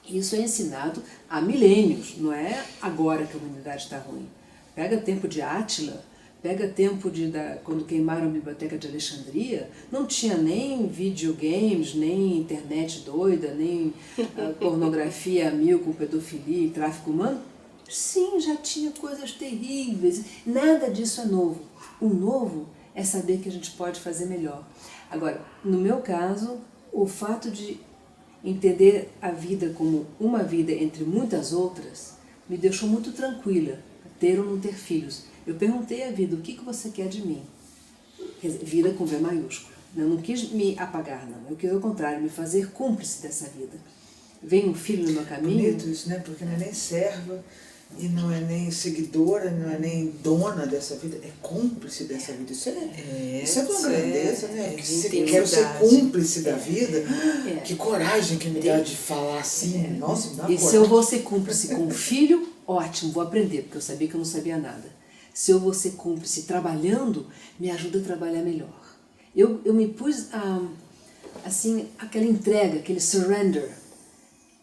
Isso é ensinado há milênios, não é agora que a humanidade está ruim. Pega tempo de Átila, pega tempo quando queimaram a Biblioteca de Alexandria, não tinha nem videogames, nem internet doida, nem pornografia a mil com pedofilia e tráfico humano. Sim, já tinha coisas terríveis, nada disso é novo. O novo é saber que a gente pode fazer melhor. Agora, no meu caso, o fato de entender a vida como uma vida entre muitas outras me deixou muito tranquila, ter ou não ter filhos. Eu perguntei à vida, o que você quer de mim? Quer dizer, vida com V maiúsculo. Eu não quis me apagar, não. Eu quis, ao contrário, me fazer cúmplice dessa vida. Vem um filho no meu caminho... Bonito isso, né? Porque não é nem serva, e não é nem seguidora, não é nem dona dessa vida, é cúmplice dessa vida. Isso é uma grandeza, né? Quero ser cúmplice da vida. Que coragem que me dá de falar assim. Nossa, me dá coragem. E se eu vou ser cúmplice com o filho, ótimo, vou aprender, porque eu sabia que eu não sabia nada. Se eu vou ser cúmplice trabalhando, me ajuda a trabalhar melhor. Eu me pus assim, aquela entrega, aquele surrender.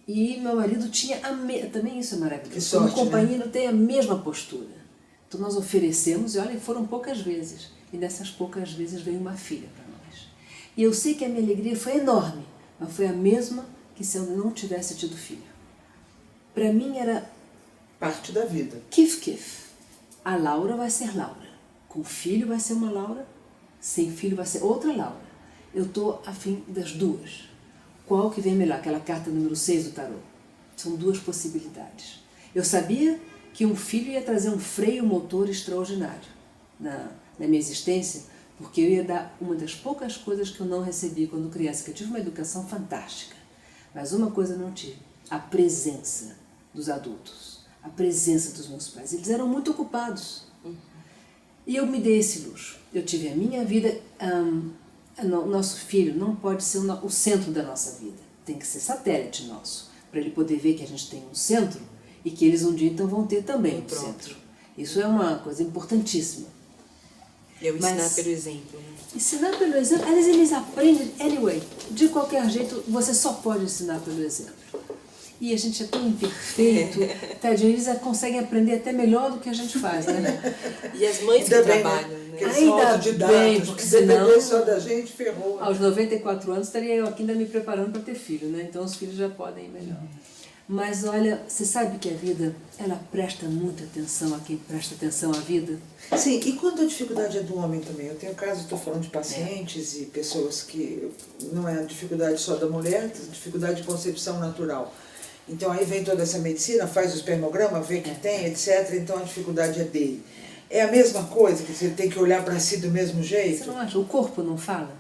E meu marido tinha também isso é maravilhoso. Como companheiro, né? Tem a mesma postura. Então nós oferecemos, e olha, foram poucas vezes. E nessas poucas vezes veio uma filha para nós. E eu sei que a minha alegria foi enorme, mas foi a mesma que se eu não tivesse tido filho. Para mim era... parte da vida. Kif. A Laura vai ser Laura. Com filho vai ser uma Laura, sem filho vai ser outra Laura. Eu estou afim das duas. Qual que vem melhor? Aquela carta número 6 do tarô. São duas possibilidades. Eu sabia que um filho ia trazer um freio motor extraordinário na minha existência, porque eu ia dar uma das poucas coisas que eu não recebi quando criança, que eu tive uma educação fantástica. Mas uma coisa eu não tive, a presença dos adultos, a presença dos meus pais. Eles eram muito ocupados. E eu me dei esse luxo. Eu tive a minha vida. Nosso filho não pode ser o centro da nossa vida. Tem que ser satélite nosso. Para ele poder ver que a gente tem um centro e que eles um dia então vão ter também um centro. Isso é uma coisa importantíssima. Ensinar pelo exemplo. Né? Ensinar pelo exemplo, eles aprendem anyway. De qualquer jeito, você só pode ensinar pelo exemplo. E a gente é tão imperfeito, tadinho, eles conseguem aprender até melhor do que a gente faz, né? E as mães que trabalham, né? Eles são autodidatas, porque se depender só da gente, ferrou. Aos 94 anos estaria eu aqui ainda me preparando para ter filho, né? Então os filhos já podem ir melhor. Mas olha, você sabe que a vida, ela presta muita atenção a quem presta atenção à vida? Sim, e quando a dificuldade é do homem também? Eu tenho casos, estou falando de pacientes e pessoas que não é a dificuldade só da mulher, é dificuldade de concepção natural. Então aí vem toda essa medicina, faz o espermograma, vê que tem, etc. Então a dificuldade é dele. É a mesma coisa, que você tem que olhar para si do mesmo jeito? Você não acha? O corpo não fala?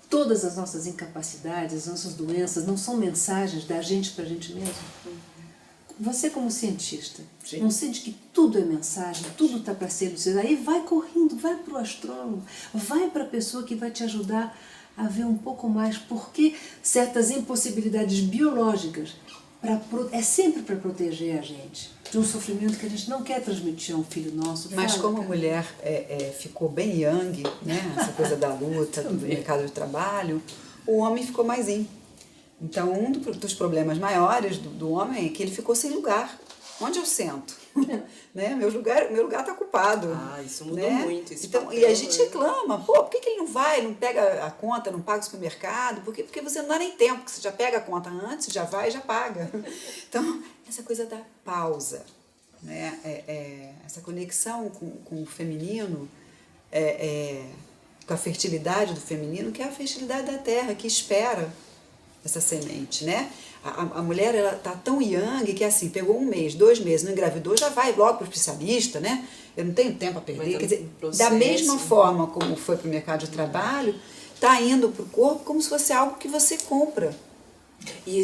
Todas as nossas incapacidades, as nossas doenças, não são mensagens da gente para a gente mesmo? Você como cientista, Sim. não sente que tudo é mensagem, tudo está para ser elucidado? Aí vai correndo, vai para o astrólogo, vai para a pessoa que vai te ajudar a ver um pouco mais porque certas impossibilidades biológicas é sempre para proteger a gente de um sofrimento que a gente não quer transmitir a um filho nosso. Mas como a mulher ficou bem young, né, essa coisa da luta, do mercado de trabalho, o homem ficou mais in. Então, um dos problemas maiores do homem é que ele ficou sem lugar. Onde eu sento? Né? Meu lugar está ocupado. Isso mudou muito. Então, e a gente reclama, por que ele não vai, não pega a conta, não paga o supermercado? Porque você não dá nem tempo, porque você já pega a conta antes, já vai e já paga. Então, essa coisa da pausa, né? Essa conexão com o feminino, com a fertilidade do feminino, que é a fertilidade da terra, que espera essa semente, né? A mulher, ela tá tão young que assim, pegou 1 mês, 2 meses, não engravidou, já vai logo para o especialista, né? Eu não tenho tempo a perder. Quer dizer, da mesma forma como foi para o mercado de trabalho, tá indo para o corpo como se fosse algo que você compra. E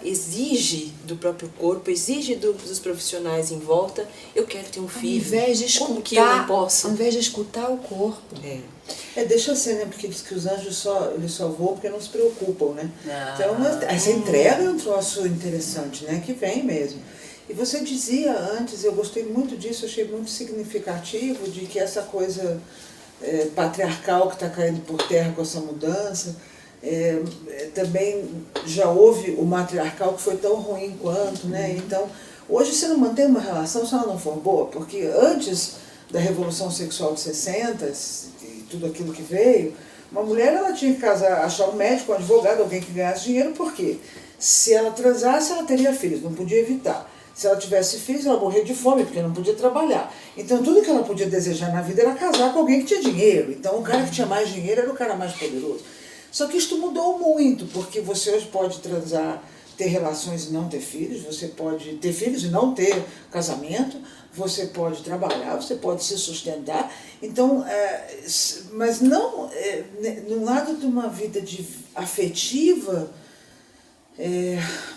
exige do próprio corpo, exige dos profissionais em volta, eu quero ter um filho. Ao invés de escutar, como que eu não posso? Ao invés de escutar o corpo. Deixa ser, né? Porque diz que os anjos eles só voam porque não se preocupam, né? Então, essa entrega é um troço interessante, né? Que vem mesmo. E você dizia antes, eu gostei muito disso, achei muito significativo, de que essa coisa patriarcal que está caindo por terra com essa mudança, também já houve o matriarcal que foi tão ruim quanto, né? Então, hoje você não mantém uma relação se ela não for boa, porque antes da Revolução Sexual de 60 e tudo aquilo que veio, uma mulher ela tinha que casar, achar um médico, um advogado, alguém que ganhasse dinheiro, porque se ela transasse, ela teria filhos, não podia evitar. Se ela tivesse filhos, ela morria de fome, porque não podia trabalhar. Então, tudo que ela podia desejar na vida era casar com alguém que tinha dinheiro. Então, o cara que tinha mais dinheiro era o cara mais poderoso. Só que isto mudou muito, porque você hoje pode transar, ter relações e não ter filhos, você pode ter filhos e não ter casamento, você pode trabalhar, você pode se sustentar. Então, mas não no lado de uma vida afetiva,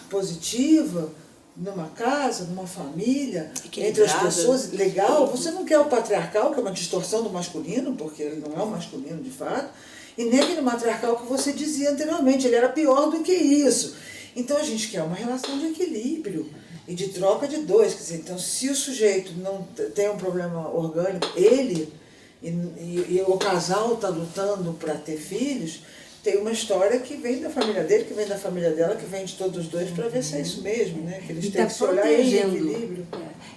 positiva, numa casa, numa família, entre as pessoas, legal. Você não quer o patriarcal, que é uma distorção do masculino, porque ele não é o masculino de fato, e nem aquele matriarcal que você dizia anteriormente, ele era pior do que isso. Então a gente quer uma relação de equilíbrio e de troca de dois. Quer dizer, então, se o sujeito não tem um problema orgânico, ele e o casal está lutando para ter filhos, tem uma história que vem da família dele, que vem da família dela, que vem de todos os dois, para ver se é isso mesmo, né? Que eles têm que se olhar em equilíbrio.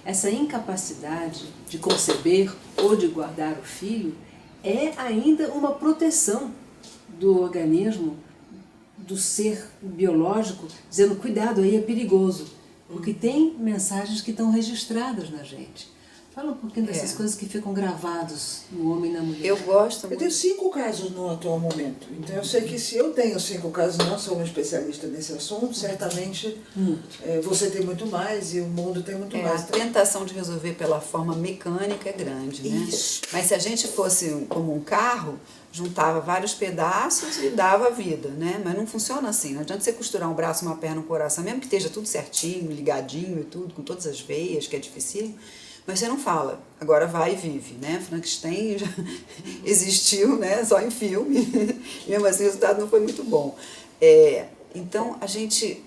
Essa incapacidade de conceber ou de guardar o filho é ainda uma proteção do organismo, do ser biológico, dizendo, cuidado, aí é perigoso, porque tem mensagens que estão registradas na gente. Fala um pouquinho dessas coisas que ficam gravadas no homem e na mulher. Eu gosto muito. Eu tenho 5 casos no atual momento. Então eu sei que se eu tenho 5 casos, não sou uma especialista nesse assunto, certamente você tem muito mais e o mundo tem muito mais. A tentação de resolver pela forma mecânica é grande, né? Isso. Mas se a gente fosse como um carro, juntava vários pedaços e dava vida, né? Mas não funciona assim. Não adianta você costurar um braço, uma perna, um coração, mesmo que esteja tudo certinho, ligadinho e tudo, com todas as veias, que é difícil. Mas você não fala, agora vai e vive, né? Frankenstein já existiu, né? Só em filme, e mesmo assim o resultado não foi muito bom. Então, a gente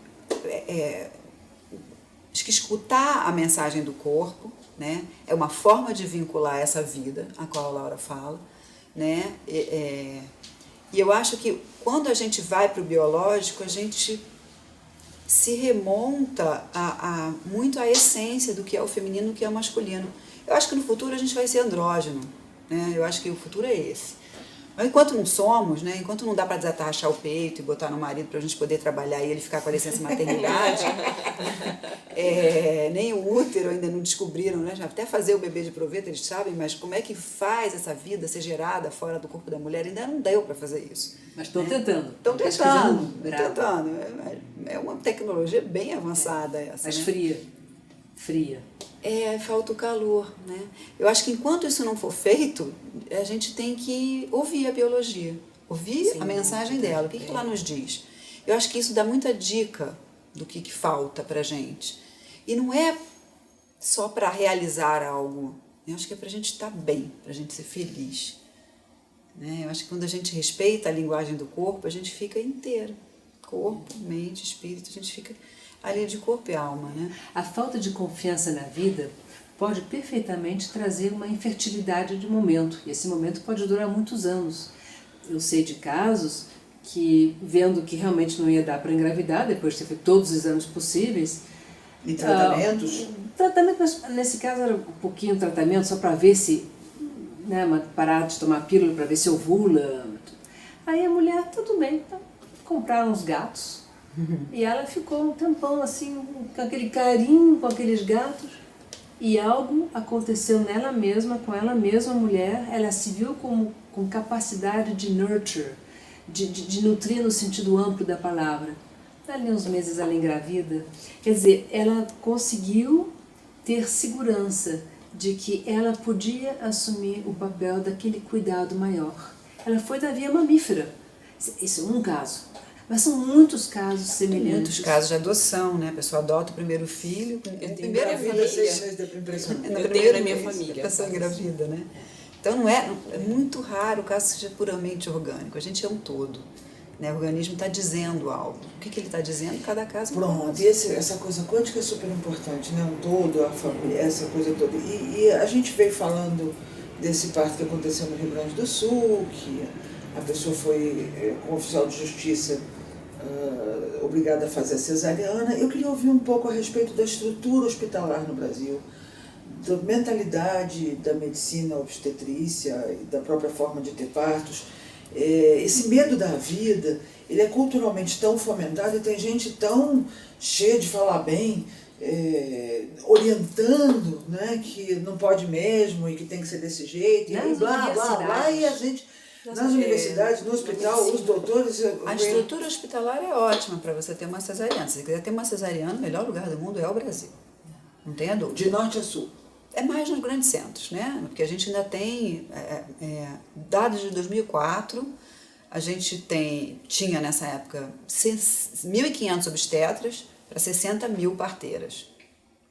acho que escutar a mensagem do corpo, né? É uma forma de vincular essa vida, a qual a Laura fala, né? E eu acho que quando a gente vai para o biológico, a gente se remonta muito à essência do que é o feminino e do que é o masculino. Eu acho que no futuro a gente vai ser andrógeno, né? Eu acho que o futuro é esse. Mas enquanto não somos, né? Enquanto não dá para desatarrachar o peito e botar no marido para a gente poder trabalhar e ele ficar com a licença maternidade, nem o útero ainda não descobriram, né? Já até fazer o bebê de proveta eles sabem, mas como é que faz essa vida ser gerada fora do corpo da mulher? Ainda não deu para fazer isso. Mas estão tentando. Estão tentando. É uma tecnologia bem avançada essa. Mas né? Fria. Falta o calor, né? Eu acho que enquanto isso não for feito, a gente tem que ouvir a biologia, ouvir a mensagem dela, o que ela nos diz. Eu acho que isso dá muita dica do que falta pra gente. E não é só para realizar algo, eu acho que é pra gente estar bem, pra gente ser feliz. Né? Eu acho que quando a gente respeita a linguagem do corpo, a gente fica inteiro. Corpo, mente, espírito, a gente fica ali de corpo e alma, né? A falta de confiança na vida pode perfeitamente trazer uma infertilidade de momento. E esse momento pode durar muitos anos. Eu sei de casos que, vendo que realmente não ia dar para engravidar, depois de ter feito todos os exames possíveis... E tratamentos? Tratamento, mas nesse caso era um pouquinho de tratamento, só para ver se... Né, parar de tomar pílula para ver se ovula. Aí a mulher, tudo bem, então, compraram uns gatos. E ela ficou um tempão assim, com aquele carinho com aqueles gatos, e algo aconteceu nela mesma, com ela mesma, mulher, ela se viu com capacidade de nurture, de nutrir no sentido amplo da palavra. Ali uns meses ela engravida, quer dizer, ela conseguiu ter segurança de que ela podia assumir o papel daquele cuidado maior. Ela foi da via mamífera. Isso é um caso. Mas são muitos casos semelhantes. Muitos casos de adoção, né? A pessoa adota o primeiro filho. Eu tenho primeira minha vida, família. Eu tenho na minha família. A pessoa engravida, né? Então não é muito raro o caso seja puramente orgânico. A gente é um todo. Né? O organismo está dizendo algo. O que ele está dizendo? Cada caso é um Pronto, caso. e essa coisa quântica é super importante, né? Um todo, a família, essa coisa toda. E a gente veio falando desse parto que aconteceu no Rio Grande do Sul, que a pessoa foi, com oficial de justiça, obrigada a fazer a cesariana. Eu queria ouvir um pouco a respeito da estrutura hospitalar no Brasil, da mentalidade da medicina obstetrícia e da própria forma de ter partos. Esse medo da vida, ele é culturalmente tão fomentado e tem gente tão cheia de falar bem, orientando, né, que não pode mesmo e que tem que ser desse jeito, e blá, blá, blá, e a gente... Nas universidades, no hospital, os doutores... A estrutura hospitalar é ótima para você ter uma cesariana. Se você quiser ter uma cesariana, o melhor lugar do mundo é o Brasil. Não tenha dúvida. De norte a sul. É mais nos grandes centros, né? Porque a gente ainda tem dados de 2004, a gente tinha nessa época 1.500 obstetras para 60 mil parteiras.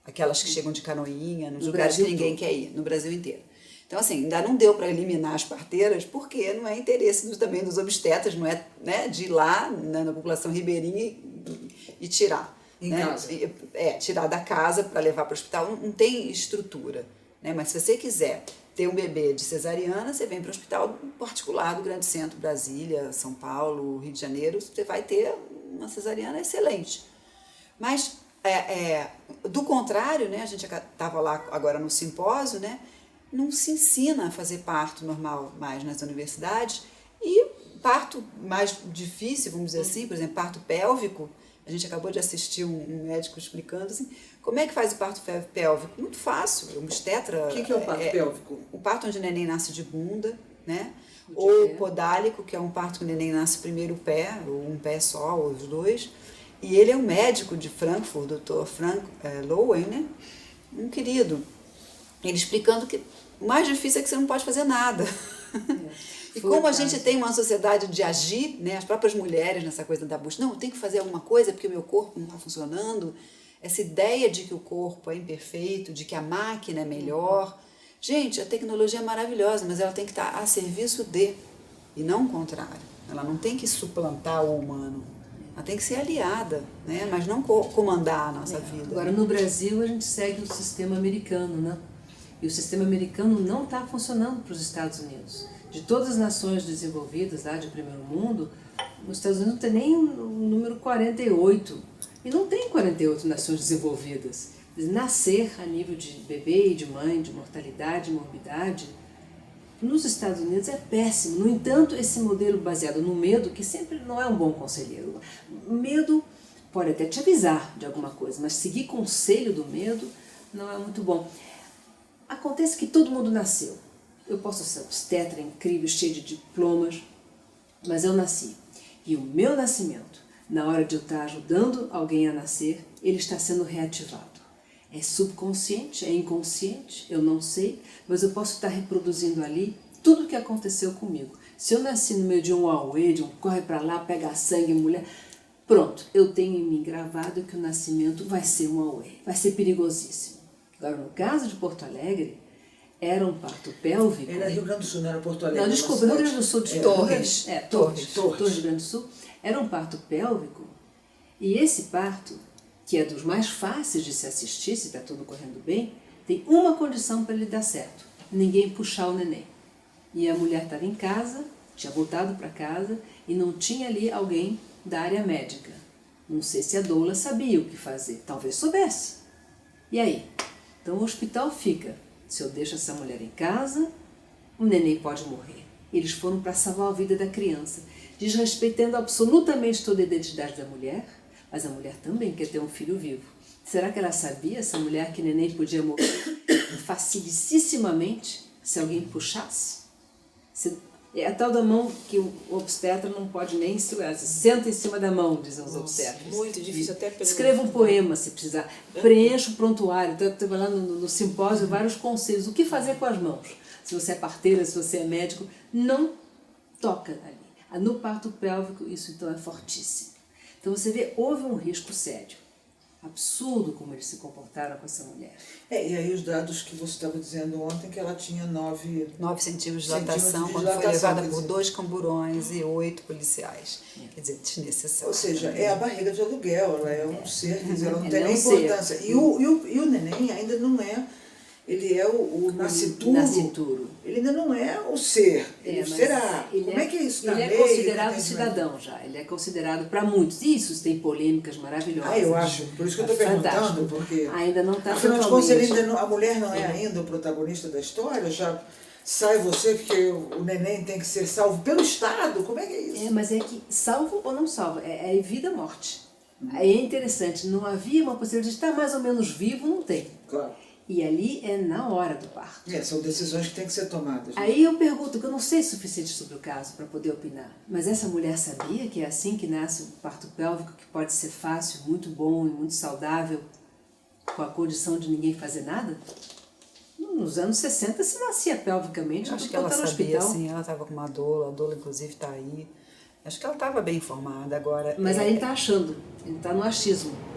Aquelas que chegam de canoinha, nos lugares que ninguém quer ir, no Brasil inteiro. Então, assim, ainda não deu para eliminar as parteiras, porque não é interesse também dos obstetras, não é, né, de ir lá na população ribeirinha e tirar. Em né? casa. Tirar da casa para levar para o hospital, não tem estrutura. Né? Mas se você quiser ter um bebê de cesariana, você vem para o hospital particular do Grande Centro, Brasília, São Paulo, Rio de Janeiro, você vai ter uma cesariana excelente. Mas, do contrário, né, a gente estava lá agora no simpósio, né, não se ensina a fazer parto normal mais nas universidades, e parto mais difícil, vamos dizer assim, por exemplo, parto pélvico. A gente acabou de assistir um médico explicando assim, como é que faz o parto pélvico. Muito fácil, o obstetra... O que é o parto pélvico? O parto onde o neném nasce de bunda, né? Ou o podálico, que é um parto que o neném nasce primeiro o pé, ou um pé só, ou os dois. E ele é um médico de Frankfurt, o Dr. Frank Lowen, né? Um querido. Ele explicando que o mais difícil é que você não pode fazer nada. E como a gente tem uma sociedade de agir, né, as próprias mulheres nessa coisa da busca, não, eu tenho que fazer alguma coisa porque o meu corpo não está funcionando, essa ideia de que o corpo é imperfeito, de que a máquina é melhor. Gente, a tecnologia é maravilhosa, mas ela tem que estar a serviço de, e não o contrário. Ela não tem que suplantar o humano. Ela tem que ser aliada, né? Mas não comandar a nossa vida. Agora, no Brasil, a gente segue o sistema americano, né? E o sistema americano não está funcionando para os Estados Unidos. De todas as nações desenvolvidas, lá de primeiro mundo, os Estados Unidos não tem nem o número 48. E não tem 48 nações desenvolvidas. Nascer a nível de bebê e de mãe, de mortalidade e morbidade, nos Estados Unidos é péssimo. No entanto, esse modelo baseado no medo, que sempre não é um bom conselheiro. O medo pode até te avisar de alguma coisa, mas seguir conselho do medo não é muito bom. Acontece que todo mundo nasceu. Eu posso ser obstetra, incrível, cheio de diplomas, mas eu nasci. E o meu nascimento, na hora de eu estar ajudando alguém a nascer, ele está sendo reativado. É subconsciente, é inconsciente, eu não sei, mas eu posso estar reproduzindo ali tudo o que aconteceu comigo. Se eu nasci no meio de um auê, de um corre para lá, pega sangue, mulher, pronto, eu tenho em mim gravado que o nascimento vai ser um auê, vai ser perigosíssimo. Agora, no caso de Porto Alegre, era um parto pélvico. Era Rio Grande do Sul, não era Porto Alegre. Não, desculpa, Rio Grande do Sul, de Torres. Torres, Rio Grande do Sul. Era um parto pélvico, e esse parto, que é dos mais fáceis de se assistir, se está tudo correndo bem, tem uma condição para ele dar certo: ninguém puxar o neném. E a mulher estava em casa, tinha voltado para casa, e não tinha ali alguém da área médica. Não sei se a doula sabia o que fazer, talvez soubesse. E aí? Então o hospital fica: se eu deixo essa mulher em casa, o neném pode morrer. Eles foram para salvar a vida da criança, desrespeitando absolutamente toda a identidade da mulher, mas a mulher também quer ter um filho vivo. Será que ela sabia, essa mulher, que neném podia morrer facilissimamente se alguém puxasse? É a tal da mão que o obstetra não pode nem segurar. Se senta em cima da mão, dizem os obstetras. Muito difícil até pelo... Escreva um poema, se precisar. Preencha o prontuário. Então, teve lá no simpósio vários conselhos. O que fazer com as mãos? Se você é parteira, se você é médico, não toca ali. No parto pélvico, isso então é fortíssimo. Então você vê, houve um risco sério. Absurdo como eles se comportaram com essa mulher. E aí os dados que você estava dizendo ontem, que ela tinha 9 centímetros de dilatação, quando foi levada por 2 camburões e 8 policiais. Quer dizer, desnecessário. Ou seja, é a barriga de aluguel, ela é um ser, quer dizer, ela não tem nem ser. importância. E o neném ainda não é, ele é o nascituro. Ele ainda não é o ser, ele será. Como é que é isso na lei? Ele é considerado cidadão já, ele é considerado para muitos. Isso tem polêmicas maravilhosas. Eu acho, por isso que eu estou perguntando, porque ainda não está afinal de contas, a mulher não é ainda o protagonista da história, já sai você porque o neném tem que ser salvo pelo Estado, como é que é isso? Mas é que salvo ou não salvo, é vida ou morte. Aí é interessante, não havia uma possibilidade de estar mais ou menos vivo, não tem. Claro. E ali é na hora do parto. São decisões que têm que ser tomadas. Né? Aí eu pergunto, que eu não sei o suficiente sobre o caso para poder opinar, mas essa mulher sabia que é assim que nasce o parto pélvico, que pode ser fácil, muito bom e muito saudável, com a condição de ninguém fazer nada? Nos anos 60 se nascia pelvicamente, acho que ela sabia, sim, ela estava com uma doula, a doula inclusive está aí. Acho que ela estava bem informada agora. Mas aí ele está achando, ele está no achismo.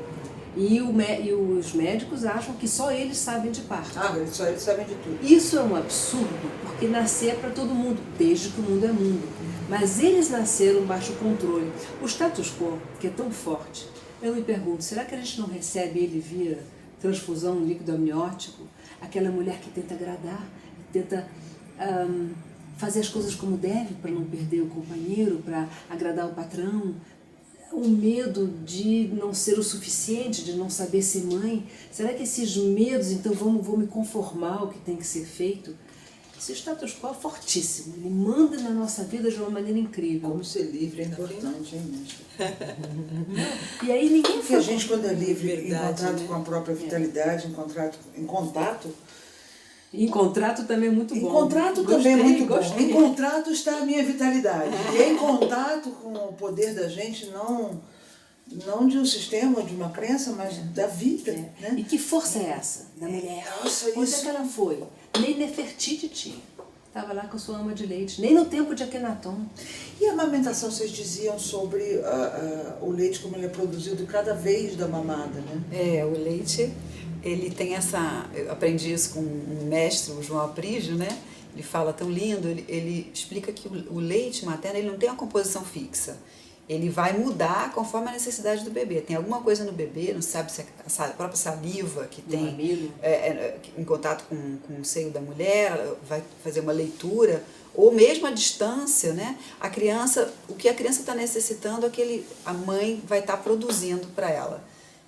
E os médicos acham que só eles sabem de parto. Só eles sabem de tudo. Isso é um absurdo, porque nascer é para todo mundo, desde que o mundo é mundo. Mas eles nasceram baixo controle. O status quo, que é tão forte, eu me pergunto, será que a gente não recebe ele via transfusão líquido amniótico? Aquela mulher que tenta agradar, tenta fazer as coisas como deve para não perder o companheiro, para agradar o patrão. O medo de não ser o suficiente, de não saber ser mãe. Será que esses medos, então, vão me conformar ao que tem que ser feito? Esse status quo é fortíssimo. Ele manda na nossa vida de uma maneira incrível. Como ser livre é importante, hein, E aí ninguém Porque a gente, quando é livre, em contato com a própria vitalidade, em contato... Em contrato também é muito bom. Em contrato também é muito bom. Em contrato está a minha vitalidade. E em contato com o poder da gente, não de um sistema, de uma crença, mas da vida. Né? E que força é essa da mulher? Nossa, Onde isso... é que ela foi? Nem Nefertiti tinha. estava lá com a sua ama de leite, nem no tempo de Akenaton. E a amamentação, vocês diziam sobre o leite como ele é produzido cada vez da mamada, né? O leite, ele tem essa... Eu aprendi isso com um mestre, o João Aprígio, né? Ele fala tão lindo, ele explica que o leite materno ele não tem uma composição fixa. Ele vai mudar conforme a necessidade do bebê. Tem alguma coisa no bebê, não sabe se é a própria saliva que tem em contato com o seio da mulher, vai fazer uma leitura, ou mesmo a distância, né? A criança, o que a criança está necessitando é que a mãe vai estar produzindo para ela.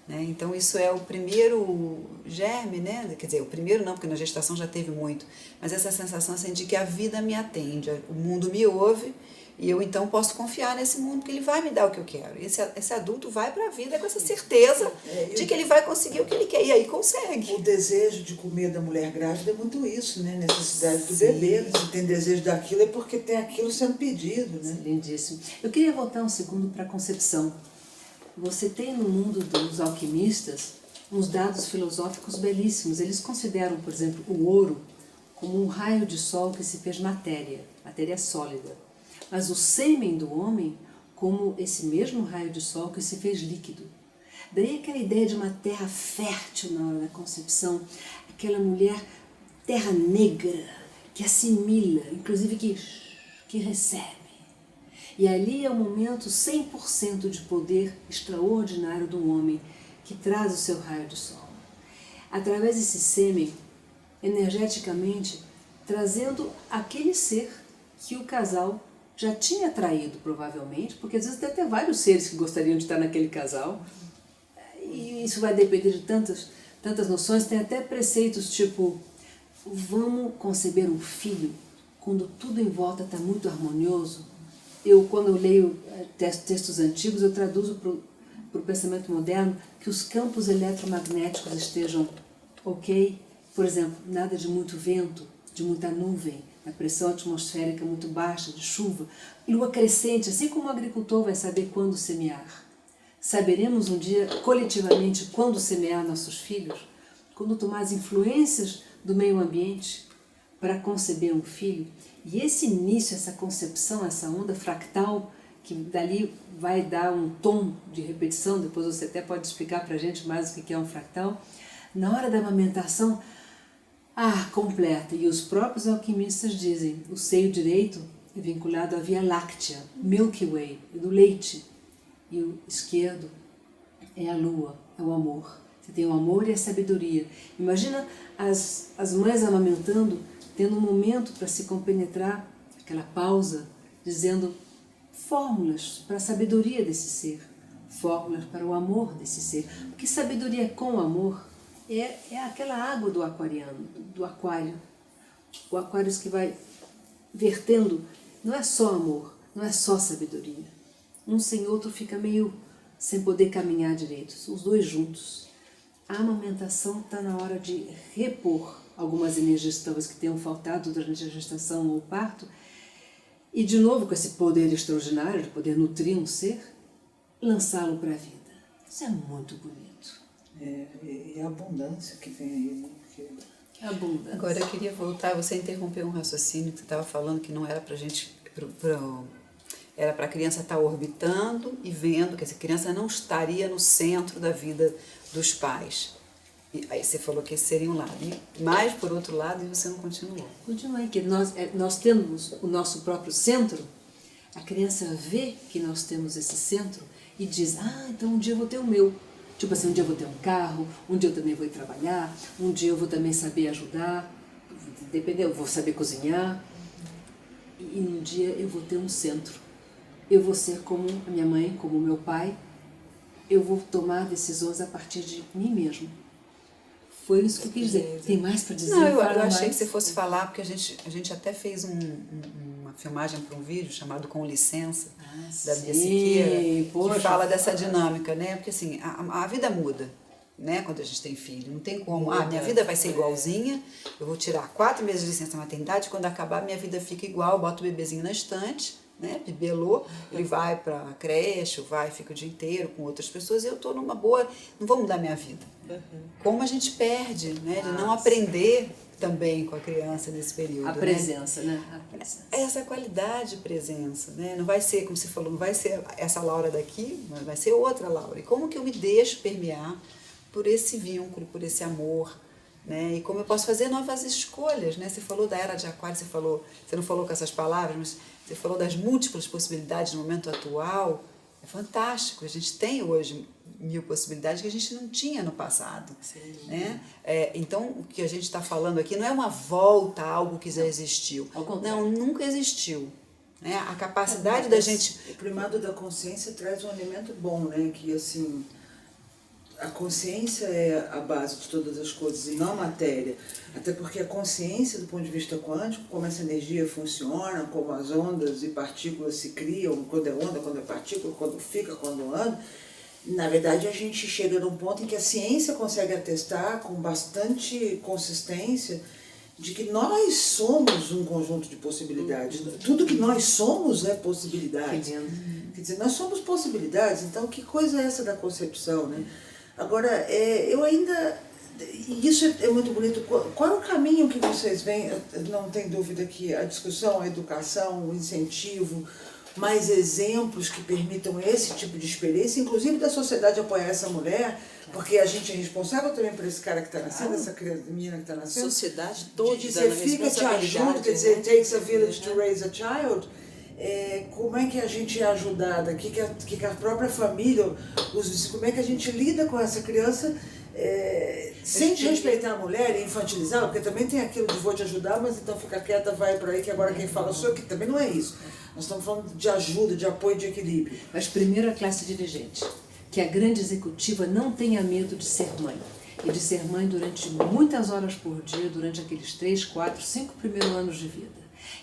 Né? Então isso é o primeiro germe, né? Quer dizer, o primeiro não, porque na gestação já teve muito, mas essa sensação assim, de que a vida me atende, o mundo me ouve, e eu então posso confiar nesse mundo que ele vai me dar o que eu quero. Esse adulto vai para a vida com essa certeza de que ele vai conseguir o que ele quer, e aí consegue. O desejo de comer da mulher grávida é muito isso, né? Necessidade do bebê. Se tem desejo daquilo é porque tem aquilo sendo pedido, né? Lindíssimo. Eu queria voltar um segundo para a concepção. Você tem no mundo dos alquimistas uns dados filosóficos belíssimos. Eles consideram, por exemplo, o ouro como um raio de sol que se fez matéria sólida. Mas o sêmen do homem como esse mesmo raio de sol que se fez líquido. Daí aquela ideia de uma terra fértil na hora da concepção, aquela mulher terra negra, que assimila, inclusive que recebe. E ali é o momento 100% de poder extraordinário do homem, que traz o seu raio de sol. Através desse sêmen, energeticamente, trazendo aquele ser que o casal já tinha atraído, provavelmente, porque às vezes deve ter vários seres que gostariam de estar naquele casal, e isso vai depender de tantas noções. Tem até preceitos tipo, vamos conceber um filho quando tudo em volta está muito harmonioso. Quando eu leio textos antigos, eu traduzo para o pensamento moderno que os campos eletromagnéticos estejam ok. Por exemplo, nada de muito vento, de muita nuvem, a pressão atmosférica muito baixa, de chuva, lua crescente, assim como o agricultor vai saber quando semear. Saberemos um dia, coletivamente, quando semear nossos filhos, quando tomar as influências do meio ambiente para conceber um filho. E esse início, essa concepção, essa onda fractal, que dali vai dar um tom de repetição, depois você até pode explicar para a gente mais o que é um fractal, na hora da amamentação, completa. E os próprios alquimistas dizem, o seio direito é vinculado à Via Láctea, Milky Way, do leite, e o esquerdo é a lua, é o amor. Você tem o amor e a sabedoria. Imagina as mães amamentando, tendo um momento para se compenetrar, aquela pausa, dizendo fórmulas para a sabedoria desse ser, fórmulas para o amor desse ser. Porque sabedoria com amor é aquela água do aquariano, do aquário. O aquário que vai vertendo, não é só amor, não é só sabedoria. Um sem outro fica meio sem poder caminhar direito, os dois juntos. A amamentação está na hora de repor algumas energias talvez que tenham faltado durante a gestação ou o parto, e de novo com esse poder extraordinário de poder nutrir um ser, lançá-lo para a vida. Isso é muito bonito. E a abundância que vem aí, né? Porque... Abundância. Agora eu queria voltar, você interrompeu um raciocínio que você estava falando que não era para a gente... Era para a criança estar orbitando e vendo, que essa criança não estaria no centro da vida dos pais. E aí você falou que esse seria um lado, mas por outro lado você não continuou. Continuei, que nós temos o nosso próprio centro, a criança vê que nós temos esse centro e diz, então um dia eu vou ter o meu. Tipo assim, um dia eu vou ter um carro, um dia eu também vou ir trabalhar, um dia eu vou também saber ajudar, dependendo, eu vou saber cozinhar, e um dia eu vou ter um centro. Eu vou ser como a minha mãe, como o meu pai, eu vou tomar decisões a partir de mim mesmo. Foi isso que eu quis dizer. Tem mais para dizer? Não, eu achei que você fosse falar, porque a gente até fez uma filmagem para um vídeo chamado Com Licença, da Bia Siqueira, que fala dessa dinâmica, né? Porque assim, a vida muda, né? Quando a gente tem filho. Não tem como, minha vida vai ser igualzinha, eu vou tirar 4 meses de licença maternidade, quando acabar minha vida fica igual, boto o bebezinho na estante, né, bibelô, ele vai para a creche, fica o dia inteiro com outras pessoas, e eu estou numa boa, não vou mudar minha vida. Como a gente perde, né, de não aprender também com a criança nesse período. A presença, né? A presença. Essa qualidade de presença, né? Não vai ser, como você falou, não vai ser essa Laura daqui, mas vai ser outra Laura. E como que eu me deixo permear por esse vínculo, por esse amor, né? E como eu posso fazer novas escolhas, né? Você falou da era de Aquário, você não falou com essas palavras, mas você falou das múltiplas possibilidades no momento atual. É fantástico, a gente tem hoje 1000 possibilidades que a gente não tinha no passado. Sim. Né? Então, o que a gente está falando aqui não é uma volta a algo que já existiu. Não, nunca existiu. Né? A capacidade da gente... O primado da consciência traz um elemento bom, né? Que, assim, a consciência é a base de todas as coisas e não a matéria. Até porque a consciência, do ponto de vista quântico, como essa energia funciona, como as ondas e partículas se criam, quando é onda, quando é partícula, quando fica, quando anda, na verdade a gente chega num ponto em que a ciência consegue atestar com bastante consistência de que nós somos um conjunto de possibilidades. Tudo que nós somos é possibilidade. Quer dizer, nós somos possibilidades, então que coisa é essa da concepção, né? Agora, eu ainda... E isso é muito bonito. Qual é o caminho que vocês veem? Não tem dúvida que a discussão, a educação, o incentivo, mais exemplos que permitam esse tipo de experiência, inclusive da sociedade apoiar essa mulher, porque a gente é responsável também por esse cara que está nascendo, essa menina que está nascendo. Sociedade toda, de dizer, fica, te ajuda, quer dizer, it takes a village to raise a child. Como é que a gente é ajudada, que a própria família, como é que a gente lida com essa criança sem desrespeitar a mulher e infantilizá-la, porque também tem aquilo de vou te ajudar, mas então fica quieta, vai por aí, que agora quem fala sou eu, que também não é isso. Nós estamos falando de ajuda, de apoio, de equilíbrio. Mas primeiro a classe dirigente, que a grande executiva não tenha medo de ser mãe. E de ser mãe durante muitas horas por dia, durante aqueles 3, 4, 5 primeiros anos de vida.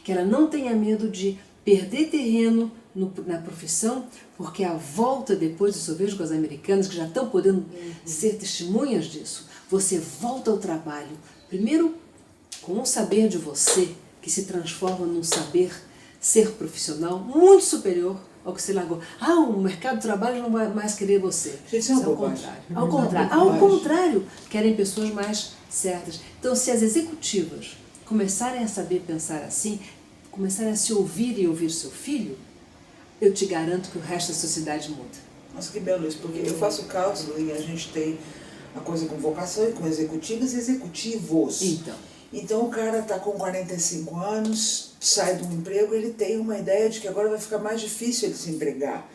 Que ela não tenha medo de perder terreno na profissão, porque a volta depois, isso eu vejo com as americanas que já estão podendo ser testemunhas disso, você volta ao trabalho, primeiro com um saber de você, que se transforma num saber ser profissional muito superior ao que você largou. O mercado de trabalho não vai mais querer você. Isso é ao contrário. Ao contrário, querem pessoas mais certas. Então, se as executivas começarem a saber pensar assim, começarem a se ouvir e ouvir seu filho, eu te garanto que o resto da sociedade muda. Nossa, que belo isso, porque eu faço counseling e a gente tem a coisa com vocação e com executivas e executivos. Então o cara está com 45 anos, sai de um emprego, ele tem uma ideia de que agora vai ficar mais difícil ele se empregar.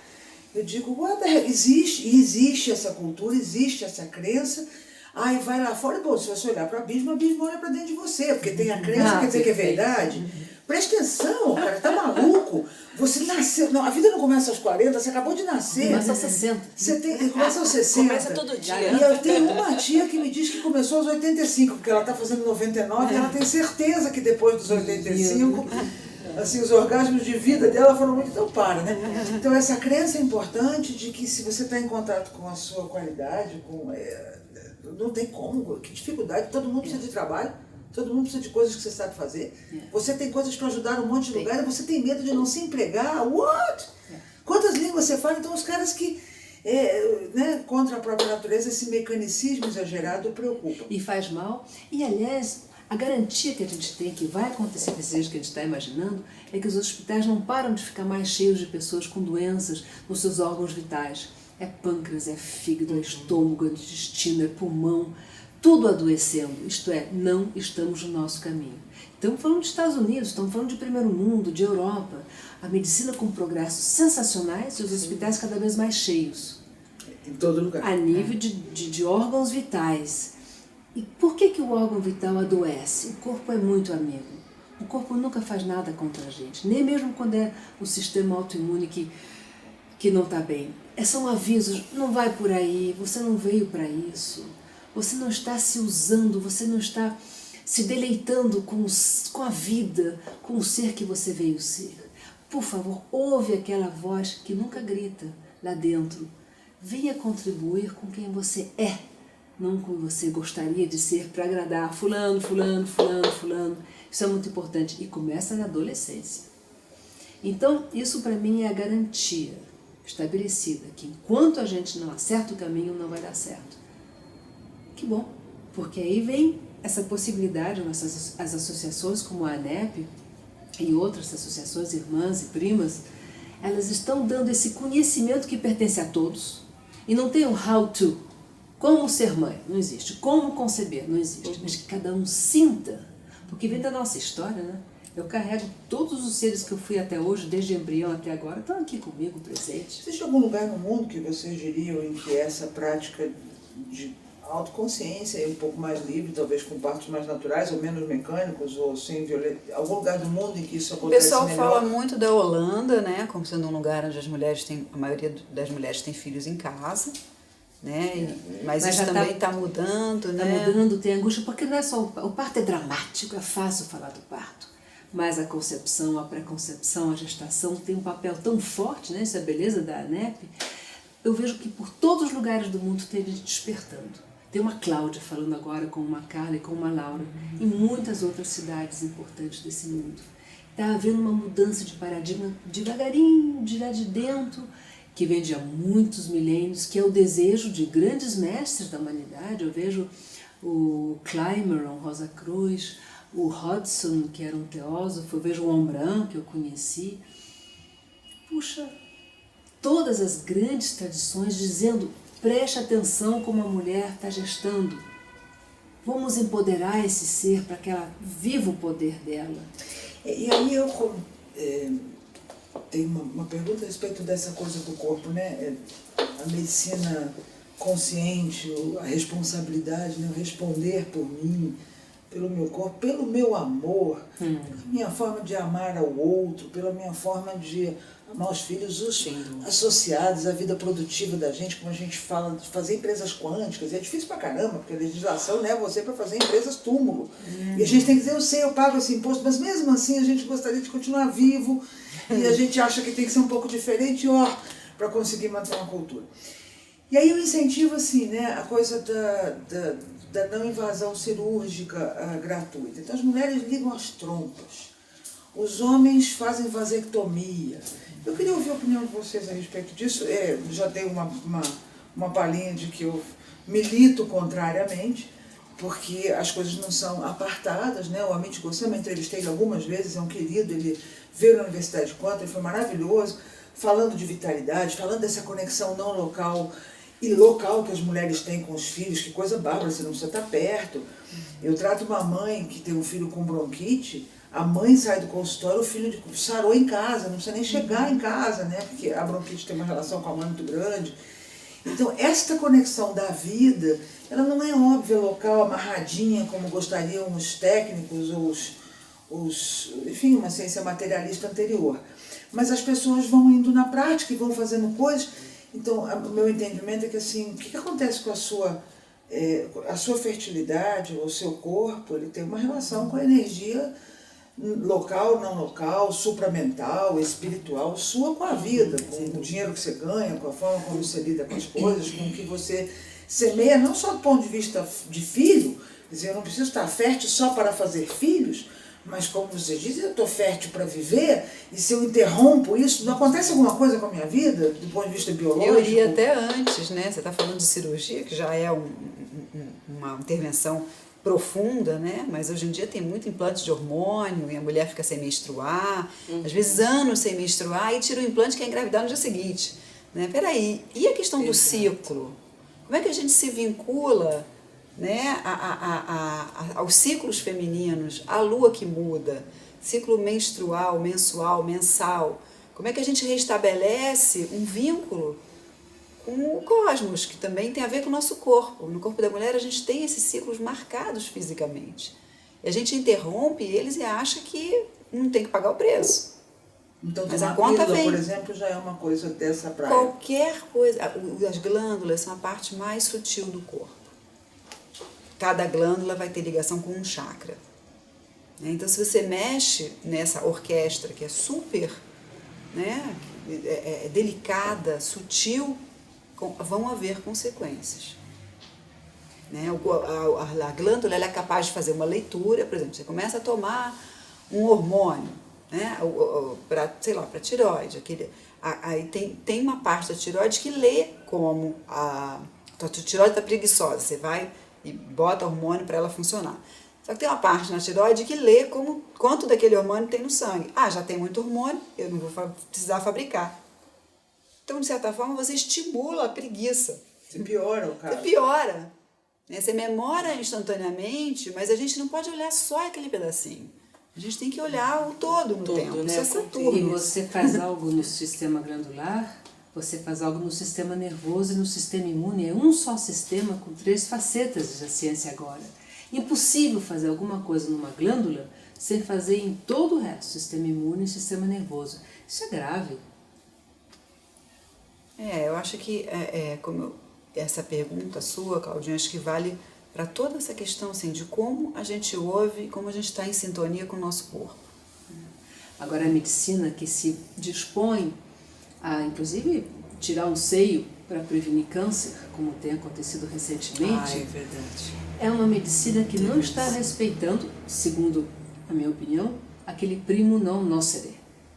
Eu digo, what the hell? Existe essa cultura, existe essa crença. Aí vai lá fora, bom, se você olhar para o abismo olha para dentro de você, porque tem a crença, quer dizer que é verdade. Presta atenção, cara, tá maluco. Você nasceu, não, a vida não começa aos 40, você acabou de nascer. Começa aos 60. Começa aos 60. Começa todo dia. E eu tenho uma tia que me diz que começou aos 85, porque ela está fazendo 99 e ela tem certeza que depois dos 85, assim, os orgasmos de vida dela foram muito... Então né? Então essa crença é importante de que se você está em contato com a sua qualidade, não tem como, que dificuldade, todo mundo precisa de trabalho. Todo mundo precisa de coisas que você sabe fazer. Você tem coisas para ajudar num monte de lugar e você tem medo de não se empregar. What? Quantas línguas você fala? Então os caras que, contra a própria natureza, esse mecanicismo exagerado preocupa. E faz mal. E, aliás, a garantia que a gente tem que vai acontecer desse jeito que a gente está imaginando é que os hospitais não param de ficar mais cheios de pessoas com doenças nos seus órgãos vitais. É pâncreas, é fígado, é estômago, é intestino, é pulmão. Tudo adoecendo, isto é, não estamos no nosso caminho. Estamos falando dos Estados Unidos, estamos falando de primeiro mundo, de Europa. A medicina com progressos sensacionais e os hospitais cada vez mais cheios. Em todo lugar. A nível de órgãos vitais. E por que o órgão vital adoece? O corpo é muito amigo. O corpo nunca faz nada contra a gente, nem mesmo quando é o sistema autoimune que não está bem. São avisos, não vai por aí, você não veio para isso. Você não está se usando, você não está se deleitando com a vida, com o ser que você veio ser. Por favor, ouve aquela voz que nunca grita lá dentro. Venha contribuir com quem você é, não com quem você gostaria de ser para agradar fulano, fulano, fulano, fulano. Isso é muito importante e começa na adolescência. Então, isso para mim é a garantia estabelecida, que enquanto a gente não acerta o caminho, não vai dar certo. Que bom, porque aí vem essa possibilidade, as associações como a ANEP e outras associações, irmãs e primas, elas estão dando esse conhecimento que pertence a todos e não tem um how to, como ser mãe, não existe, como conceber, não existe, mas que cada um sinta, porque vem da nossa história, né? Eu carrego todos os seres que eu fui até hoje, desde embrião até agora, estão aqui comigo, presentes. Existe algum lugar no mundo que vocês diriam em que essa prática de autoconsciência é um pouco mais livre, talvez com partos mais naturais ou menos mecânicos ou sem violência? Algum lugar do mundo em que isso O acontece pessoal melhor? fala muito da Holanda, né, como sendo um lugar onde a maioria das mulheres tem filhos em casa, né, mas isso também está mudando, né? Está mudando, tem angústia, porque não é só o parto é dramático, é fácil falar do parto, mas a concepção, a pré-concepção, a gestação tem um papel tão forte, né, isso é a beleza da ANEP. Eu vejo que por todos os lugares do mundo tem gente despertando. Tem uma Cláudia falando agora com uma Carla e com uma Laura, em muitas outras cidades importantes desse mundo. Está havendo uma mudança de paradigma devagarinho, de lá de dentro, que vem de há muitos milênios, que é o desejo de grandes mestres da humanidade. Eu vejo o Clymeron, Rosa Cruz, o Hodgson, que era um teósofo, eu vejo o Ombrand, que eu conheci. Puxa, todas as grandes tradições dizendo: preste atenção como a mulher está gestando. Vamos empoderar esse ser para que ela viva o poder dela. E aí eu tenho uma pergunta a respeito dessa coisa do corpo, né? A medicina consciente, a responsabilidade, né? O responder por mim, pelo meu corpo, pelo meu amor, pela minha forma de amar ao outro, pela minha forma de amar os filhos, os associados, a vida produtiva da gente, como a gente fala, de fazer empresas quânticas. É difícil pra caramba, porque a legislação leva você para fazer empresas túmulo. E a gente tem que dizer: eu sei, eu pago esse imposto, mas mesmo assim a gente gostaria de continuar vivo e a gente acha que tem que ser um pouco diferente, para conseguir manter uma cultura. E aí eu incentivo, assim, né, a coisa da não invasão cirúrgica gratuita. Então as mulheres ligam as trompas, os homens fazem vasectomia. Eu queria ouvir a opinião de vocês a respeito disso. Já dei uma palhinha de que eu milito contrariamente, porque as coisas não são apartadas, né? O Amit Goswami, eu entrevistei ele algumas vezes, é um querido, ele veio na Universidade de Quanto, ele foi maravilhoso, falando de vitalidade, falando dessa conexão não local e local que as mulheres têm com os filhos, que coisa bárbara, você não precisa estar perto. Eu trato uma mãe que tem um filho com bronquite, a mãe sai do consultório, o filho sarou em casa, não precisa nem chegar em casa, né? Porque a bronquite tem uma relação com a mãe muito grande. Então, esta conexão da vida, ela não é óbvia, local, amarradinha, como gostariam os técnicos ou enfim, uma ciência materialista anterior. Mas as pessoas vão indo na prática e vão fazendo coisas. Então, o meu entendimento é que, assim, o que acontece com a sua fertilidade, o seu corpo, ele tem uma relação com a energia local, não local, supramental, espiritual, sua com a vida, com o dinheiro que você ganha, com a forma como você lida com as coisas, com o que você semeia, não só do ponto de vista de filho, quer dizer, eu não preciso estar fértil só para fazer filhos, mas como você diz, eu estou fértil para viver, e se eu interrompo isso, não acontece alguma coisa com a minha vida, do ponto de vista biológico? Eu iria até antes, né? Você está falando de cirurgia, que já é uma intervenção profunda, né? Mas hoje em dia tem muito implante de hormônio e a mulher fica sem menstruar, às vezes anos sem menstruar, e tira o implante e quer engravidar no dia seguinte. Né? Peraí, e a questão do ciclo? Como é que a gente se vincula, né, aos ciclos femininos, a lua que muda, ciclo menstrual, mensual, mensal? Como é que a gente restabelece um vínculo com o cosmos, que também tem a ver com o nosso corpo? No corpo da mulher a gente tem esses ciclos marcados fisicamente. E a gente interrompe eles e acha que não tem que pagar o preço. Então, mas a conta conta vem. Por exemplo, já é uma coisa dessa praia. Qualquer coisa. As glândulas são a parte mais sutil do corpo. Cada glândula vai ter ligação com um chakra. Então, se você mexe nessa orquestra que é super, né, delicada, sutil, vão haver consequências. Né? A glândula ela é capaz de fazer uma leitura, por exemplo, você começa a tomar um hormônio, né, para tireoide, aí tem uma parte da tireoide que lê como a tua tireoide está preguiçosa, você vai e bota hormônio para ela funcionar. Só que tem uma parte na tireoide que lê quanto daquele hormônio tem no sangue. Ah, já tem muito hormônio, eu não vou precisar fabricar. Então, de certa forma, você estimula a preguiça. Você piora o caso. Você piora. Né? Você memora instantaneamente, mas a gente não pode olhar só aquele pedacinho. A gente tem que olhar o todo no tempo. Né? Isso é Saturno. E você faz algo no sistema glandular, você faz algo no sistema nervoso e no sistema imune. É um só sistema com 3 facetas da ciência agora. Impossível fazer alguma coisa numa glândula sem fazer em todo o resto, sistema imune e sistema nervoso. Isso é grave. Eu acho que essa pergunta sua, Claudinha, acho que vale para toda essa questão assim, de como a gente ouve, como a gente está em sintonia com o nosso corpo. Agora, a medicina que se dispõe a, inclusive, tirar um seio para prevenir câncer, como tem acontecido recentemente, É verdade. é uma medicina que não está respeitando, segundo a minha opinião, aquele primo non nocere.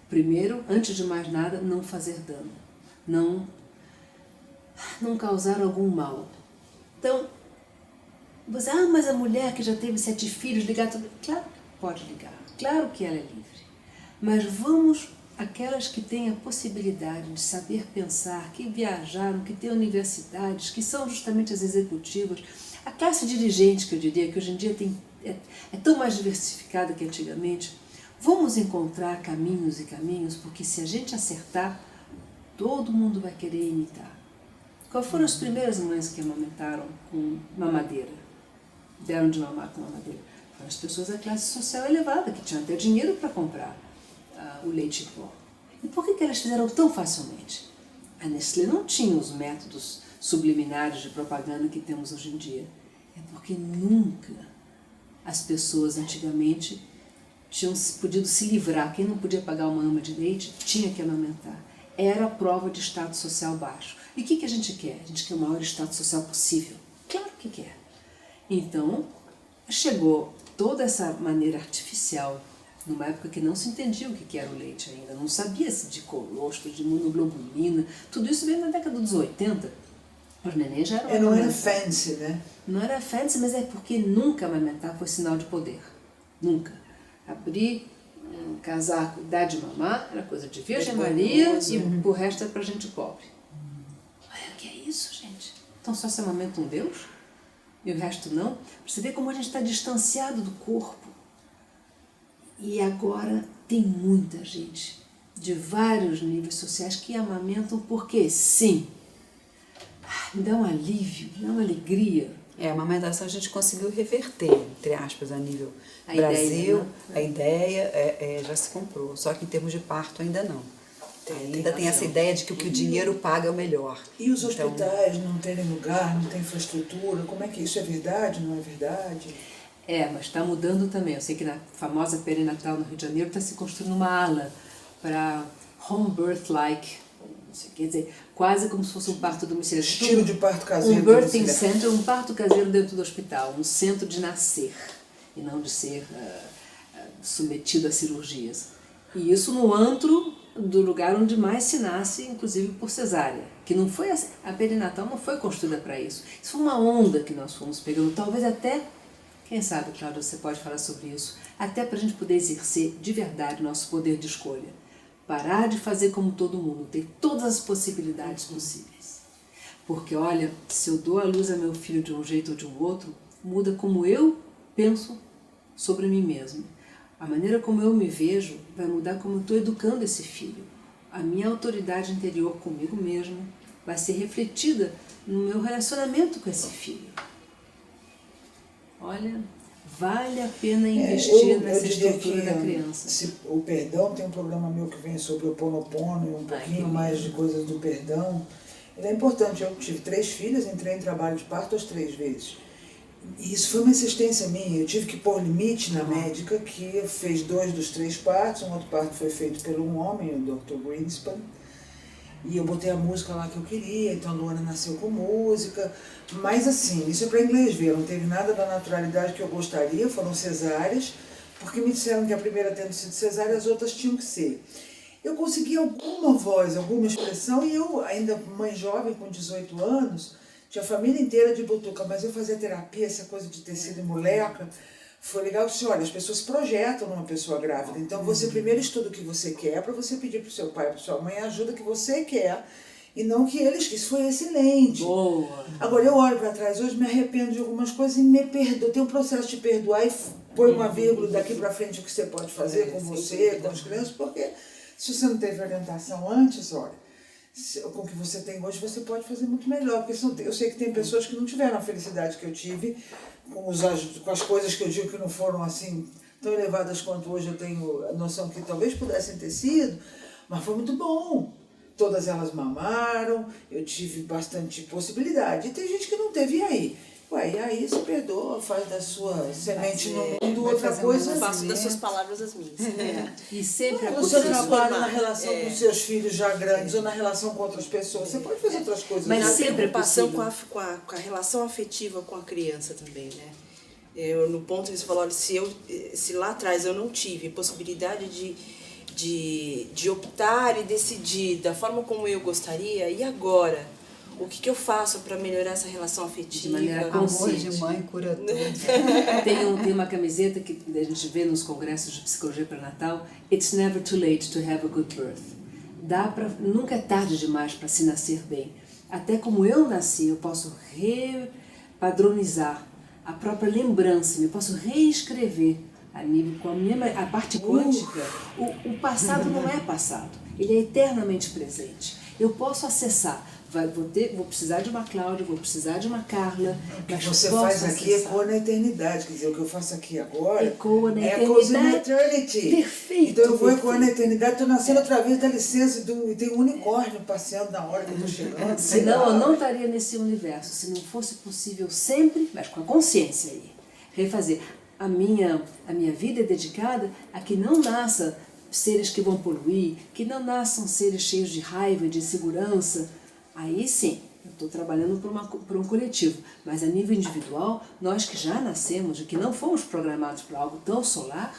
Primeiro, antes de mais nada, não fazer dano, não causar algum mal. Então, você, mas a mulher que já teve 7 filhos, ligar tudo, claro que pode ligar, claro que ela é livre, mas vamos, aquelas que têm a possibilidade de saber pensar, que viajaram, que têm universidades, que são justamente as executivas, a classe dirigente, que eu diria, que hoje em dia é tão mais diversificada que antigamente, vamos encontrar caminhos e caminhos, porque se a gente acertar, todo mundo vai querer imitar. Qual foram as primeiras mães que amamentaram com mamadeira? Deram de mamar com mamadeira? Foram as pessoas da classe social elevada, que tinham até dinheiro para comprar o leite em pó. E por que elas fizeram tão facilmente? A Nestlé não tinha os métodos subliminares de propaganda que temos hoje em dia. É porque nunca as pessoas antigamente tinham podido se livrar. Quem não podia pagar uma ama de leite tinha que amamentar. Era a prova de status social baixo. E o que a gente quer? A gente quer o maior status social possível. Claro que quer. Então, chegou toda essa maneira artificial, numa época que não se entendia o que era o leite ainda, não sabia-se de colostro, de imunoglobulina, tudo isso veio na década dos 80. Os neném já eram Não era fancy, né? Não era fancy, mas é porque nunca amamentar foi sinal de poder. Nunca. Abrir um casaco, dar de mamar, era coisa de Virgem Maria e o resto era pra gente pobre. Olha, o que é isso, gente? Então só se amamenta um Deus? E o resto não? Você vê como a gente está distanciado do corpo. E agora tem muita gente de vários níveis sociais que amamentam porque sim. Me dá um alívio, me dá uma alegria. A amamentação a gente conseguiu reverter, entre aspas, a nível A Brasil. ideia, né? A ideia já se comprou, só que em termos de parto ainda não. Ainda tem essa ideia de que o que o dinheiro paga é o melhor. E os hospitais não terem lugar, não tem infraestrutura, como é que isso é verdade, não é verdade? Mas está mudando também. Eu sei que na famosa perinatal no Rio de Janeiro está se construindo uma ala para home birth-like, quer dizer, quase como se fosse um parto domiciliar. Estilo de parto caseiro. Um birthing center, um parto caseiro dentro do hospital, um centro de nascer e não de ser submetido a cirurgias. E isso no antro do lugar onde mais se nasce, inclusive por cesárea, que não foi a perinatal não foi construída para isso. Isso foi uma onda que nós fomos pegando, talvez até, quem sabe, Cláudia, você pode falar sobre isso, até para a gente poder exercer de verdade nosso poder de escolha. Parar de fazer como todo mundo, ter todas as possibilidades possíveis. Porque, olha, se eu dou a luz a meu filho de um jeito ou de um outro, muda como eu penso sobre mim mesmo. A maneira como eu me vejo vai mudar como eu estou educando esse filho. A minha autoridade interior comigo mesmo vai ser refletida no meu relacionamento com esse filho. Olha, vale a pena investir nessa estrutura da criança. O perdão, tem um programa meu que vem sobre o Ho'oponopono e um pouquinho mais de coisas do perdão. Ele é importante. Eu tive 3 filhas, entrei em trabalho de parto as 3 vezes. E isso foi uma insistência minha. Eu tive que pôr limite na médica, que fez 2 dos 3 partos. Um outro parto foi feito por um homem, o Dr. Greenspan. E eu botei a música lá que eu queria, então a Luana nasceu com música. Mas assim, isso é para inglês ver, não teve nada da naturalidade que eu gostaria, foram cesáreas, porque me disseram que a primeira tendo sido cesárea, as outras tinham que ser. Eu consegui alguma voz, alguma expressão, e eu, ainda mãe jovem, com 18 anos, tinha a família inteira de butuca, mas eu fazia terapia, essa coisa de tecido e moleca, foi legal. Eu disse, olha, as pessoas se projetam numa pessoa grávida, então você primeiro estuda o que você quer, para você pedir para o seu pai, para sua mãe, a ajuda que você quer, e não que eles quis. Foi excelente. Boa. Agora, eu olho para trás hoje, me arrependo de algumas coisas e me perdoo. Tem um processo de perdoar e põe uma vírgula daqui para frente o que você pode fazer com você, com as crianças, porque se você não teve orientação antes, olha, com o que você tem hoje, você pode fazer muito melhor. Porque eu sei que tem pessoas que não tiveram a felicidade que eu tive, com as coisas que eu digo que não foram assim tão elevadas quanto hoje eu tenho a noção que talvez pudessem ter sido, mas foi muito bom. Todas elas mamaram, eu tive bastante possibilidade. E tem gente que não teve, e aí? Ué, e aí se perdoa, faz da sua semente no mundo outra coisa. Eu faço das suas palavras as minhas. E sempre No seu aconselho. trabalho, na relação com seus filhos já grandes, ou na relação com outras pessoas, você pode fazer outras coisas. Mas Na sempre é preocupação possível. com a relação afetiva com a criança também, né? No ponto que você falou, olha, se lá atrás eu não tive possibilidade de optar e decidir da forma como eu gostaria, e agora? O que eu faço para melhorar essa relação afetiva? De maneira Amor consciente. de mãe cura tudo. Tem uma camiseta que a gente vê nos congressos de psicologia pré-natal, It's never too late to have a good birth. Nunca é tarde demais para se nascer bem. Até como eu nasci, eu posso repadronizar a própria lembrança, eu posso reescrever a nível com a parte quântica. O passado não é passado, ele é eternamente presente. Eu posso acessar. Vou precisar de uma Cláudia, vou precisar de uma Carla. O que você faz aqui ecoa na eternidade. Quer dizer, o que eu faço aqui agora ecoa na echoes in eternidade. eternity. Perfeito. Então eu vou ecoar na eternidade, estou nascendo outra vez, dá licença, e tem um unicórnio passeando na hora que eu estou chegando. Senão eu não estaria nesse universo. Se não fosse possível sempre, mas com a consciência aí, refazer. A minha vida é dedicada a que não nasça seres que vão poluir, que não nasçam seres cheios de raiva, de insegurança. Aí sim, eu estou trabalhando por um coletivo, mas a nível individual, nós que já nascemos e que não fomos programados para algo tão solar,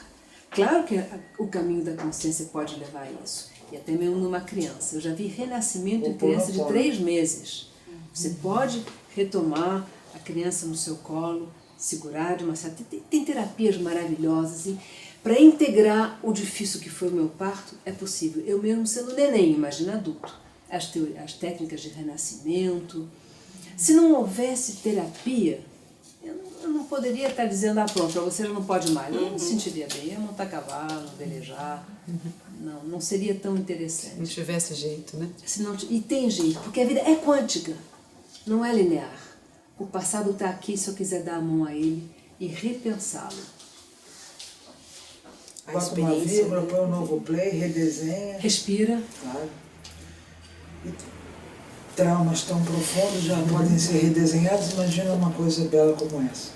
claro que o caminho da consciência pode levar a isso, e até mesmo numa criança. Eu já vi renascimento em criança de 3 meses. Você pode retomar a criança no seu colo, segurar de uma certa... Tem terapias maravilhosas, e para integrar o difícil que foi o meu parto, é possível. Eu mesmo sendo neném, imagina adulto. As técnicas de renascimento. Se não houvesse terapia, eu não poderia estar dizendo, pronto, para você já não pode mais. Eu não me sentiria bem, ia montar cavalo, velejar. Não seria tão interessante. Não tivesse jeito, né? E tem jeito, porque a vida é quântica, não é linear. O passado está aqui se eu quiser dar a mão a ele e repensá-lo. Bota uma vírgula, põe um novo play, redesenha. Respira. Claro. E traumas tão profundos já podem ser redesenhados. Imagina uma coisa bela como essa.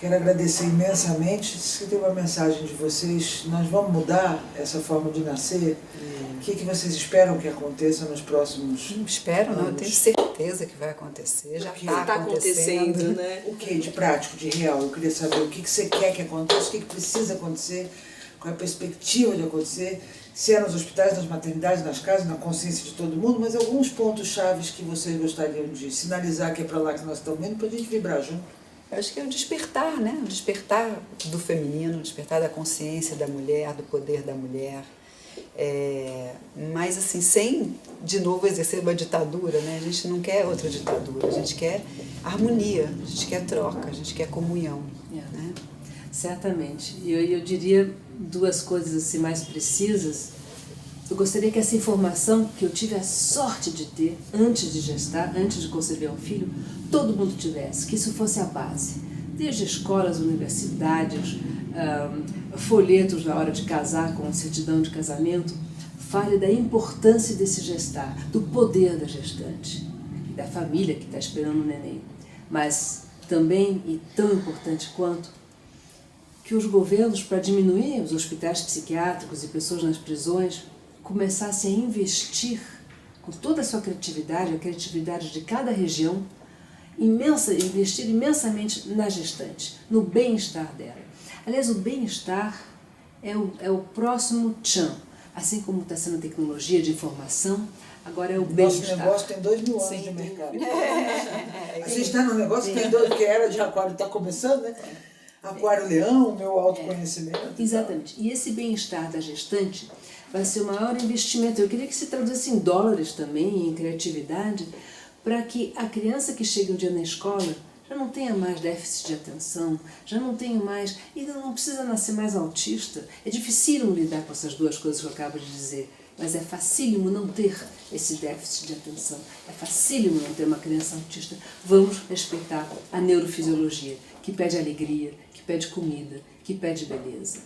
Quero agradecer imensamente. Se tem uma mensagem de vocês, nós vamos mudar essa forma de nascer. O que vocês esperam que aconteça nos próximos Não espero, não. Eu tenho certeza que vai acontecer. Já está acontecendo, né? O que de prático, de real? Eu queria saber o que você quer que aconteça, o que precisa acontecer, qual é a perspectiva de acontecer, se é nos hospitais, nas maternidades, nas casas, na consciência de todo mundo, mas alguns pontos chaves que vocês gostariam de sinalizar que é para lá que nós estamos indo, para a gente vibrar junto. Eu acho que é o despertar, né? O despertar do feminino, o despertar da consciência da mulher, do poder da mulher. Mas assim, sem de novo exercer uma ditadura, né? A gente não quer outra ditadura, a gente quer harmonia, a gente quer troca, a gente quer comunhão. Né? Certamente. E eu diria 2 coisas assim mais precisas. Eu gostaria que essa informação que eu tive a sorte de ter antes de gestar, antes de conceber um filho, todo mundo tivesse, que isso fosse a base. Desde escolas, universidades, folhetos na hora de casar com certidão de casamento, fale da importância desse gestar, do poder da gestante, da família que está esperando o neném. Mas também, e tão importante quanto, que os governos, para diminuir os hospitais psiquiátricos e pessoas nas prisões, começassem a investir com toda a sua criatividade, a criatividade de cada região, investir imensamente na gestante, no bem-estar dela. Aliás, o bem-estar é o próximo tchan. Assim como está sendo a tecnologia de informação, Agora é o Nosso bem-estar. negócio tem 2000 anos de mercado. A gente está num negócio que tem dois, que a era de aquário está começando, né? Aquário-leão, o meu autoconhecimento. Exatamente. E esse bem-estar da gestante vai ser o maior investimento. Eu queria que se traduzisse em dólares também, em criatividade, para que a criança que chega um dia na escola já não tenha mais déficit de atenção, já não tenha mais... E não precisa nascer mais autista. É dificílimo lidar com essas duas coisas que eu acabo de dizer, mas é facílimo não ter esse déficit de atenção. É facílimo não ter uma criança autista. Vamos respeitar a neurofisiologia, que pede alegria, que pede comida, que pede beleza.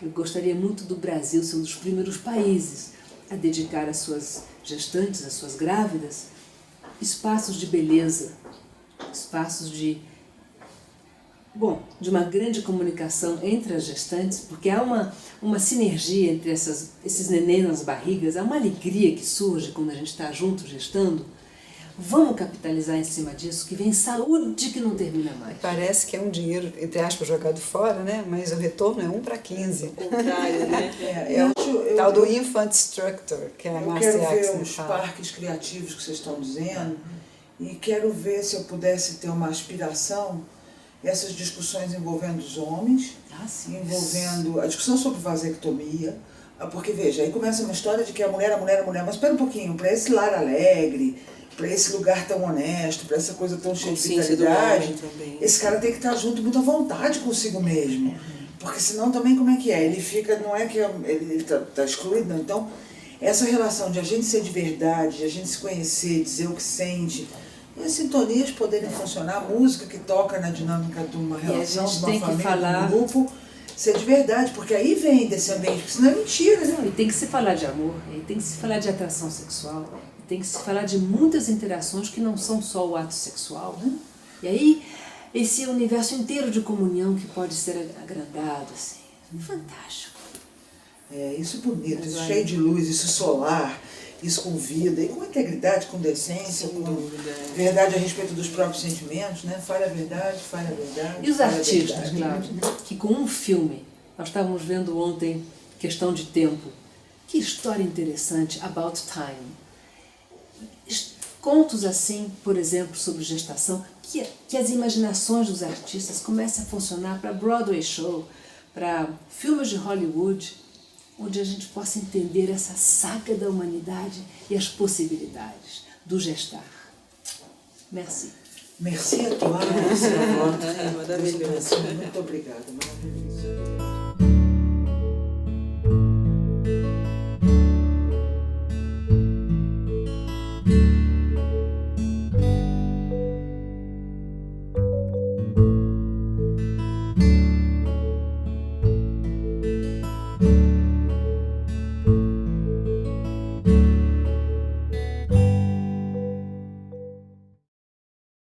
Eu gostaria muito do Brasil ser um dos primeiros países a dedicar às suas gestantes, às suas grávidas, espaços de beleza, espaços de uma grande comunicação entre as gestantes, porque há uma sinergia entre esses neném nas barrigas, há uma alegria que surge quando a gente está junto gestando. Vamos capitalizar em cima disso, que vem saúde que não termina mais. Parece que é um dinheiro, entre aspas, jogado fora, né? Mas o retorno é 1:15. O contrário, né? Tal do infant structure, que é a Marcia Eu quero ver Axon os fala. parques criativos que vocês estão dizendo e quero ver se eu pudesse ter uma aspiração, essas discussões envolvendo os homens, envolvendo a discussão sobre vasectomia, porque veja, aí começa uma história de que a mulher, mas espera um pouquinho, para esse lar alegre, para esse lugar tão honesto, para essa coisa tão cheia de vitalidade, esse cara tem que estar junto muito à vontade consigo mesmo. Porque senão também como é que é? Ele fica, não é que ele está excluído, não. Então, essa relação de a gente ser de verdade, de a gente se conhecer, dizer o que sente, e as sintonias poderem funcionar, a música que toca na dinâmica de uma relação, de uma família, de um grupo, ser de verdade, porque aí vem desse ambiente, porque senão é mentira, né? Não, e tem que se falar de amor, e tem que se falar de atração sexual, e tem que se falar de muitas interações que não são só o ato sexual, né? E aí, esse universo inteiro de comunhão que pode ser agrandado, assim, fantástico. É, isso bonito, isso cheio de luz, isso solar, isso com vida, e com integridade, com decência, com verdade a respeito dos próprios sentimentos, né? Fale a verdade, fale a verdade. E os artistas, Cláudia, que com um filme, nós estávamos vendo ontem, Questão de Tempo, que história interessante, About Time. Contos assim, por exemplo, sobre gestação, que as imaginações dos artistas comecem a funcionar para Broadway show, para filmes de Hollywood, onde a gente possa entender essa saga da humanidade e as possibilidades do gestar. Merci. Merci a toi, merci a votre. Maravilhoso. Muito obrigada, maravilhoso.